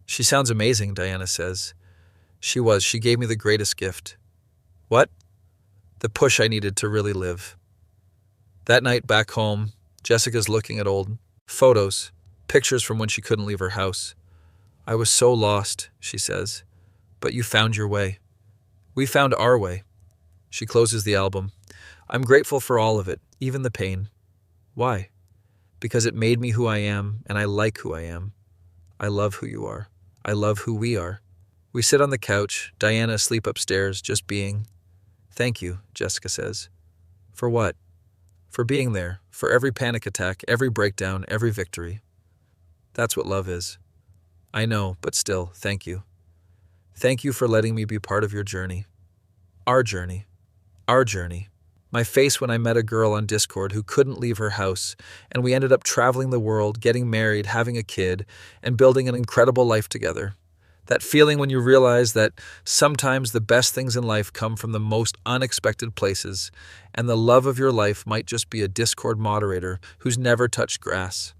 She sounds amazing, Diana says. She was. She gave me the greatest gift. What? The push I needed to really live. That night back home, Jessica's looking at old photos, pictures from when she couldn't leave her house. I was so lost, she says, but you found your way. We found our way. She closes the album. I'm grateful for all of it, even the pain. Why? Because it made me who I am, and I like who I am. I love who you are. I love who we are. We sit on the couch, Diana asleep upstairs, just being. Thank you, Jessica says. For what? For being there, for every panic attack, every breakdown, every victory. That's what love is. I know, but still, thank you. Thank you for letting me be part of your journey. Our journey. Our journey. My face when I met a girl on Discord who couldn't leave her house, and we ended up traveling the world, getting married, having a kid, and building an incredible life together. That feeling when you realize that sometimes the best things in life come from the most unexpected places, and the love of your life might just be a Discord moderator who's never touched grass.